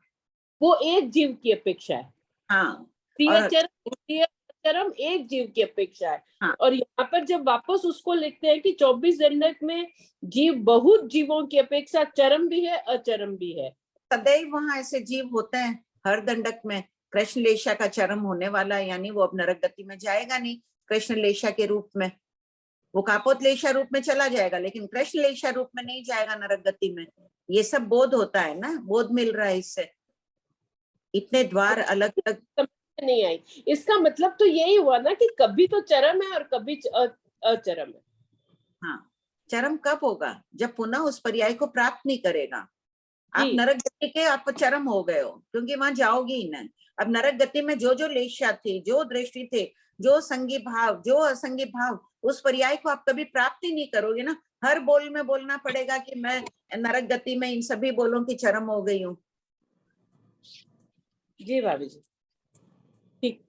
वो एक जीव की अपेक्षा है। हाँ, सीए चरम सीए अचरम एक जीव की अपेक्षा है। हाँ। और यहाँ पर जब वापस उसको लिखते हैं कि 24 दंडक में जीव बहुत जीवों की अपेक्षा चरम भी है अचरम भी है। सदैव वहां ऐसे जीव होते हैं। हर दंडक में कृष्ण लेशा का चरम होने वाला है, यानी वो अब नरक गति में जाएगा नहीं कृष्ण लेशा के रूप में। वो कापोत लेशा रूप में चला जाएगा, लेकिन कृष्ण लेशा रूप में नहीं जाएगा नरक गति में। ये सब बोध होता है ना, बोध मिल रहा है इससे। इतने द्वार अलग अलग नहीं आई, इसका मतलब तो यही हुआ ना कि कभी तो चरम है और कभी अचरम है। हाँ, चरम कब होगा? जब पुनः उस पर्याय को प्राप्त नहीं करेगा। आप नरक गति के आप चरम हो गए हो, क्योंकि वहां जाओगे ही नहीं। अब नरक गति में जो जो लेशा थी, जो दृष्टि थे, जो संगी भाव, जो असंगी भाव, उस पर्याय को आप कभी प्राप्त ही नहीं करोगे ना। हर बोल में बोलना पड़ेगा कि मैं नरक गति में इन सभी बोलों की चरम हो गई हूँ। जी भाभी जी, ठीक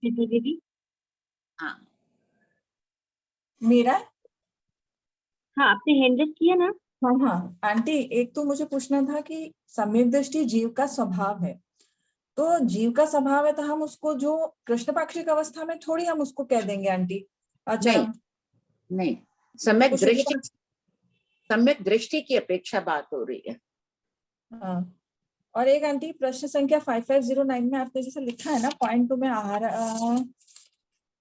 दीदी। हाँ, मेरा हाँ, आपने हैंड रेज किया ना। हाँ हाँ आंटी, एक तो मुझे पूछना था कि सम्यक दृष्टि जीव का स्वभाव है, तो जीव का स्वभाव है तो हम उसको जो कृष्ण पाक्षिक अवस्था में थोड़ी हम उसको कह देंगे आंटी अचरम। नहीं, सम्यक दृष्टि की अपेक्षा बात हो रही है। हाँ, और एक आंटी प्रश्न संख्या 5509 में आपने जैसे लिखा है ना पॉइंट 2 में आहार,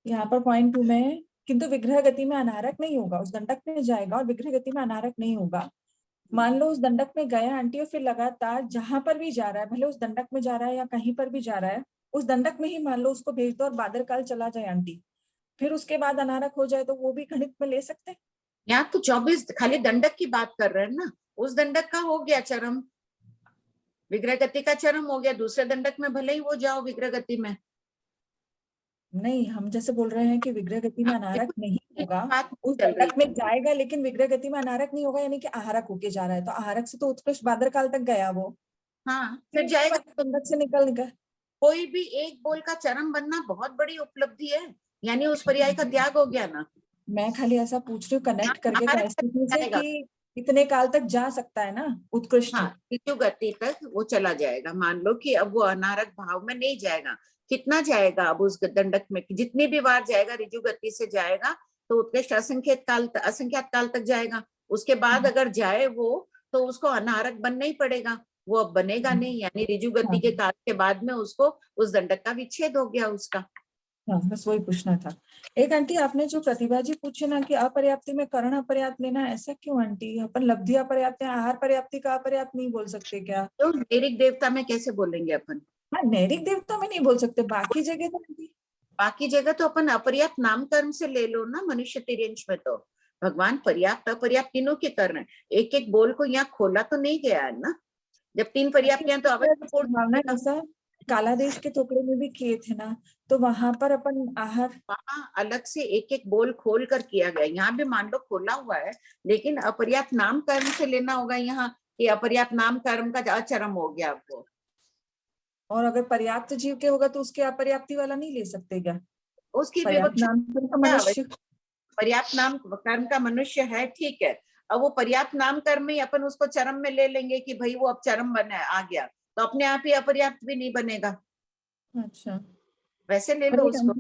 यहाँ पर पॉइंट 2 में किंतु विग्रह गति में अनारक नहीं होगा, उस दंडक में जाएगा और विग्रह गति में अनारक नहीं होगा। मान लो उस दंडक में गया आंटी और फिर लगातार जहां पर भी जा रहा है, भले उस दंडक में जा रहा है या कहीं पर भी जा रहा है, उस दंडक में ही मान लो उसको भेज दो और बादल काल चला जाए आंटी, फिर उसके बाद अनारक हो जाए, तो वो भी गणित में ले सकते हैं? यहाँ तो 24 खाली दंडक की बात कर रहे हैं ना। उस दंडक का हो गया चरम, विग्रह गति का चरम हो गया। दूसरे दंडक में भले ही वो जाओ विग्रह गति में। नहीं, हम जैसे बोल रहे हैं कि विग्रह गति में अनारक नहीं होगा, उस दंडक में जाएगा लेकिन विग्रह गति में अनारक नहीं होगा, यानी कि आहारक होके जा रहा है, तो आहारक से तो उत्कृष्ट बादर काल तक गया वो। हाँ, फिर जाएगा दंडक से निकल। कोई भी एक बोल का चरम बनना बहुत बड़ी उपलब्धि है, यानी उस पर्याय का त्याग हो गया ना। मैं खाली ऐसा पूछ रही हूँ कनेक्ट करके परिस्थिति से कि इतने काल तक जा सकता है ना उत्कृष्ट। हाँ, ऋतु गति तक वो चला जाएगा। मान लो कि अब वो अनारक भाव में नहीं जाएगा, कितना जाएगा अब उस दंडक में? जितनी भी बार जाएगा ऋजु गति से जाएगा तो उत्कृष्ट असंख्यात काल तक जाएगा। उसके बाद अगर जाए वो तो उसको अनारक बनना ही पड़ेगा, वो अब बनेगा नहीं, यानी ऋजु गति के काल के बाद में उसको उस दंडक का विच्छेद हो गया उसका। हाँ, बस वही पूछना था। एक आंटी आपने जो प्रतिभा जी पूछे ना कि अपर्याप्ति में कर्ण अपर्याप्त लेना, ऐसा क्यों आंटी? अपन लब्धि अपर्याप्त है, आहार पर्याप्ति का अपर्याप्त नहीं बोल सकते क्या? तो नैरिक देवता में कैसे बोलेंगे अपन? हाँ, नैरिक देवता में नहीं बोल सकते, बाकी जगह तो बाकी जगह तो अपन अपर्याप्त नामकरण से ले लो ना मनुष्य तिर्यंश में। तो भगवान पर्याप्त अपर्याप्त तीनों के कर रहे हैं। एक एक बोल को यहाँ खोला तो नहीं गया है ना। जब तीन पर्याप्त किया तो अवश्य संभावना है ऐसा काला देश के टुकड़े में भी किए थे ना, तो वहां पर अपन आहार वहां अलग से एक एक बोल खोल कर किया गया। यहाँ भी मान लो खोला हुआ है, लेकिन अपर्याप्त नाम कर्म से लेना होगा यहाँ कि अपर्याप्त नाम कर्म का अचरम हो गया आपको। और अगर पर्याप्त जीव के होगा तो उसके अपर्याप्ति वाला नहीं ले सकते क्या? उसकी पर्याप्त विवक्षा नाम कर्म का मनुष्य पर्याप्त नाम कर्म का मनुष्य है, ठीक है। अब वो पर्याप्त नाम कर्म में अपन उसको चरम में ले लेंगे कि भाई वो अब चरम बना आ गया, तो अपने आप ही अपर्याप्त भी नहीं बनेगा। अच्छा, वैसे ले लो उसको।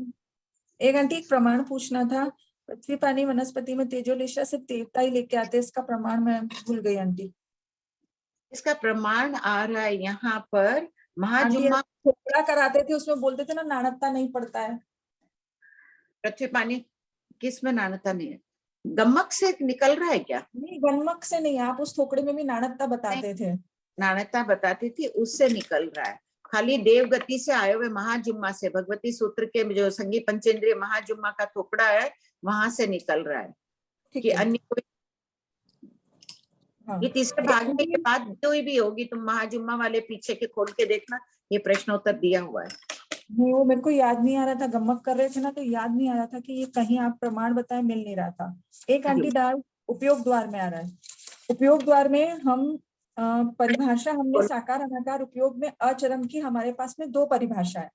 एक आंटी एक प्रमाण पूछना था। पृथ्वी पानी वनस्पति में तेजोलिशा से देवता ही लेके आते, इसका प्रमाण मैं भूल गई आंटी। इसका प्रमाण आ रहा है यहाँ पर आंटी महाजुम्मा। थोड़ा कराते थे उसमें बोलते थे ना नाणकता नहीं पड़ता है। पृथ्वी पानी किस में नाणकता नहीं है? गमक से निकल रहा है क्या? नहीं, गन्मक से नहीं, आप उस थोकड़े में भी नाणकता बताते थे। नाणकता बताती थी, उससे निकल रहा है। खाली देवगति से आए हुए महाजुम्मा से, भगवती सूत्र के जो संगीत पंचेंद्रिय महाजुम्मा का टुकड़ा है वहां से निकल रहा है कि अन्य कोई ये तीसरे भाग में ये बात कोई भी होगी, तुम महाजुम्मा वाले पीछे के खोल के देखना, ये प्रश्न उत्तर दिया हुआ है। नहीं, वो मेरे को याद नहीं आ रहा था, गम्मक कर रहे थे ना तो याद नहीं आ रहा था कि ये कहीं आप प्रमाण बताए, मिल नहीं रहा था। एक आंटी डाल उपयोग द्वार में आ रहा है। उपयोग द्वार में हम परिभाषा हमने साकार अनाकार उपयोग में अचरम की, हमारे पास में दो परिभाषा है,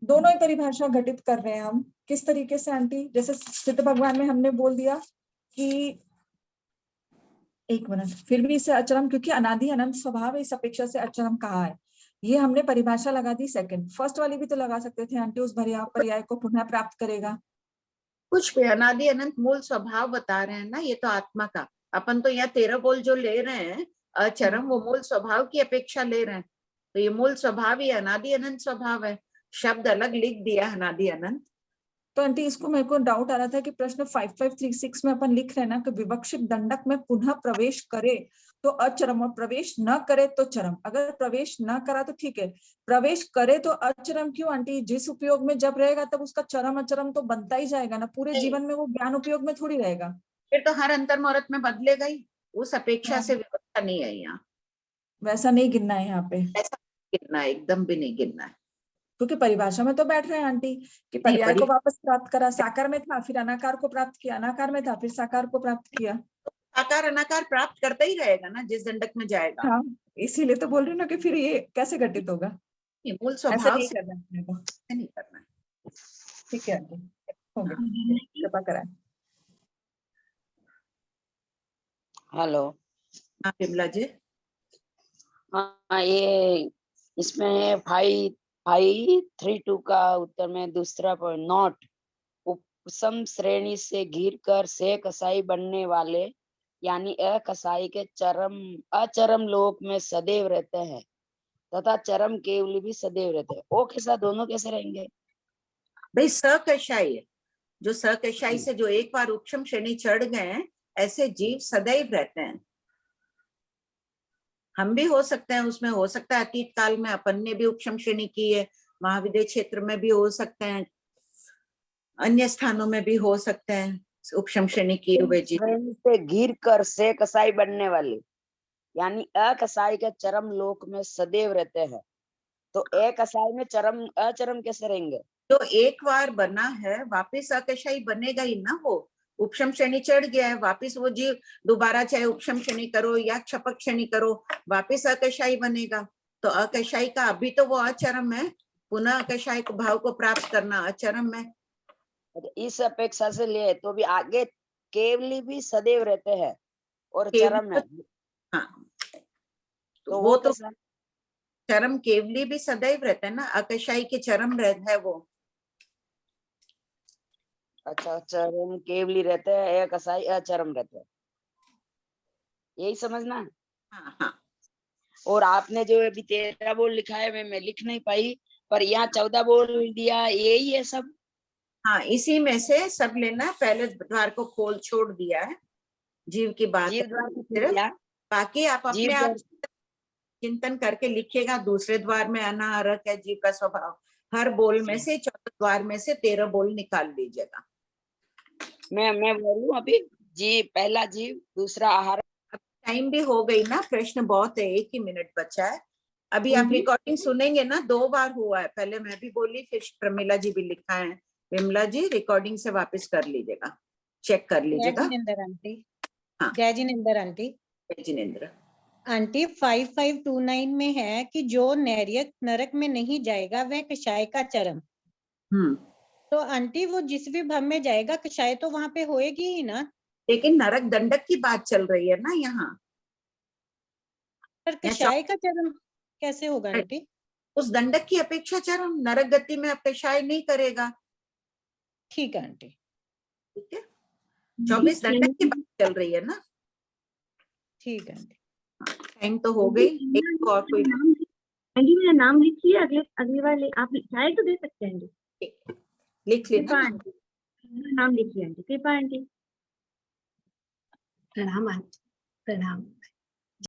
दोनों ही परिभाषा घटित कर रहे हैं हम। किस तरीके से आंटी? जैसे सिद्ध भगवान में हमने बोल दिया कि एक मिनट, फिर भी इसे अचरम क्योंकि अनादि अनंत स्वभाव है, इस अपेक्षा से अचरम कहा है, ये हमने परिभाषा लगा दी। सेकंड फर्स्ट वाली भी तो लगा सकते थे आंटी, उस पर्याय को पुनः प्राप्त करेगा। कुछ भी अनादि अनंत मूल स्वभाव बता रहे हैं ना, ये तो आत्मा का। अपन तो यहाँ 13 बोल जो ले रहे हैं अचरम, वो मूल स्वभाव की अपेक्षा ले रहे हैं, तो ये मूल स्वभाव ही अनादि अनंत स्वभाव है। शब्द अलग लिख दिया अनादि अनंत। तो आंटी इसको मेरे को डाउट आ रहा था कि प्रश्न 5536 में अपन लिख रहे हैं ना कि विवक्षित दंडक में पुनः प्रवेश करे तो अचरम और प्रवेश न करे तो चरम। अगर प्रवेश न करा तो ठीक है, प्रवेश करे तो अचरम क्यों आंटी? जिस उपयोग में जब रहेगा तब उसका चरम अचरम तो बनता ही जाएगा ना, पूरे जीवन में वो ज्ञान उपयोग में थोड़ी रहेगा। फिर तो हर अंतर मुहूर्त में बदलेगा ही, उस अपेक्षा से व्यवस्था नहीं है यहाँ। वैसा नहीं गिनना है यहाँ पे, ऐसा गिनना है, एकदम भी नहीं गिनना है, क्योंकि परिभाषा में तो बैठ रहे हैं आंटी कि पर्याय को वापस प्राप्त करा, साकार में था फिर अनाकार को प्राप्त किया, अनाकार में था फिर साकार को प्राप्त किया। साकार अनाकार प्राप्त करता ही रहेगा ना जिस दंडक में जाएगा। हाँ, इसीलिए तो बोल रही हूँ ना कि फिर ये कैसे घटित होगा? मूल स्वभाव नहीं करना है, नहीं करना है। ठीक है आंटी, हो गया, कृपा कराएं। हेलो, हाँ विमला जी। हाँ, ये इसमें 532 का उत्तर में दूसरा पॉइंट, नॉट उपसम श्रेणी से घिर कर से कसाई बनने वाले यानी अकसाई के अचरम लोक में सदैव रहते हैं तथा चरम केवली भी सदैव रहते हैं। ओ के साथ दोनों कैसे रहेंगे भाई? सकशाई है, जो सकशाई से जो एक बार उपशम श्रेणी चढ़ गए ऐसे जीव सदैव रहते हैं। हम भी हो सकते हैं, उसमें हो सकता है अतीत काल में अपन ने भी उपशम श्रेणी की है, महाविद्य क्षेत्र में भी हो सकते हैं, अन्य स्थानों में भी हो सकते हैं उपशम श्रेणी किए हुए जीव। से घिर कर से कसाई बनने वाले यानी अकसाई के चरम लोक में सदैव रहते हैं, तो अकसाई में अचरम कैसे रहेंगे? जो एक बार बना है वापिस अकशाई बनेगा ही ना। वो उपशम श्रेणी चढ़ गया है, वापिस वो जीव दोबारा चाहे उपशम श्रेणी करो या क्षपक श्रेणी करो, वापिस अकशाई बनेगा। तो अकशाई का अभी तो वो अचरम है, पुनः अकशाई को भाव को प्राप्त करना अचरम है। इस अपेक्षा से ले तो भी आगे केवली भी सदैव रहते हैं और चरम है। हाँ, तो वो तो चरम केवली भी सदैव रहता है ना, अकशाई के चरम रहता है वो। अच्छा, चरम केवली रहते हैं, अकसाई अचरम रहते हैं, यही समझना है। हाँ हाँ। और आपने जो अभी 13 बोल लिखा है मैं लिख नहीं पाई, पर यहाँ 14 बोल दिया, यही है सब। हाँ, इसी में से सब लेना। पहले द्वार को खोल छोड़ दिया है, जीव की बात है, बाकी आप अपने आप चिंतन करके लिखिएगा। दूसरे द्वार में अनाहरक है जीव का स्वभाव, हर बोल में से 14 द्वार में से 13 बोल निकाल लीजिएगा। मैं बोलूं अभी जीव, पहला जीव, दूसरा आहार। टाइम भी हो गई ना, प्रश्न बहुत है, 1 ही मिनट बचा है। अभी आप रिकॉर्डिंग सुनेंगे ना, 2 बार हुआ है, पहले मैं भी बोली, फिर प्रमिला जी भी लिखा है। विमला जी रिकॉर्डिंग से वापस कर लीजिएगा, चेक कर लीजिएगा। जिनेंद्र आंटी। हाँ। जय जिनेंद्र आंटी। जिनेंद्र आंटी 5529 में है कि जो नरक में नहीं जाएगा वह कषाय का चरम। तो आंटी वो जिस भी भव में जाएगा कषाय तो वहां पे होएगी ही ना। लेकिन नरक दंडक की बात चल रही है ना यहाँ। पर कषाय का चरम कैसे होगा आंटी? उस दंडक की अपेक्षा चरम, नरक गति में अब कषाय नहीं करेगा। ठीक है आंटी। ठीक है, 24 दंडक की बात चल रही है ना। ठीक है आंटी। टाइम तो हो गई। एक और कोई आंटी मेरा नाम लिखिए, अगली बार आप चाहे तो दे सकते हैं आंटी। लिख लेना आंटी नाम लिखिए आंटी, कृपा आंटी। प्रणाम आंटी। प्रणाम।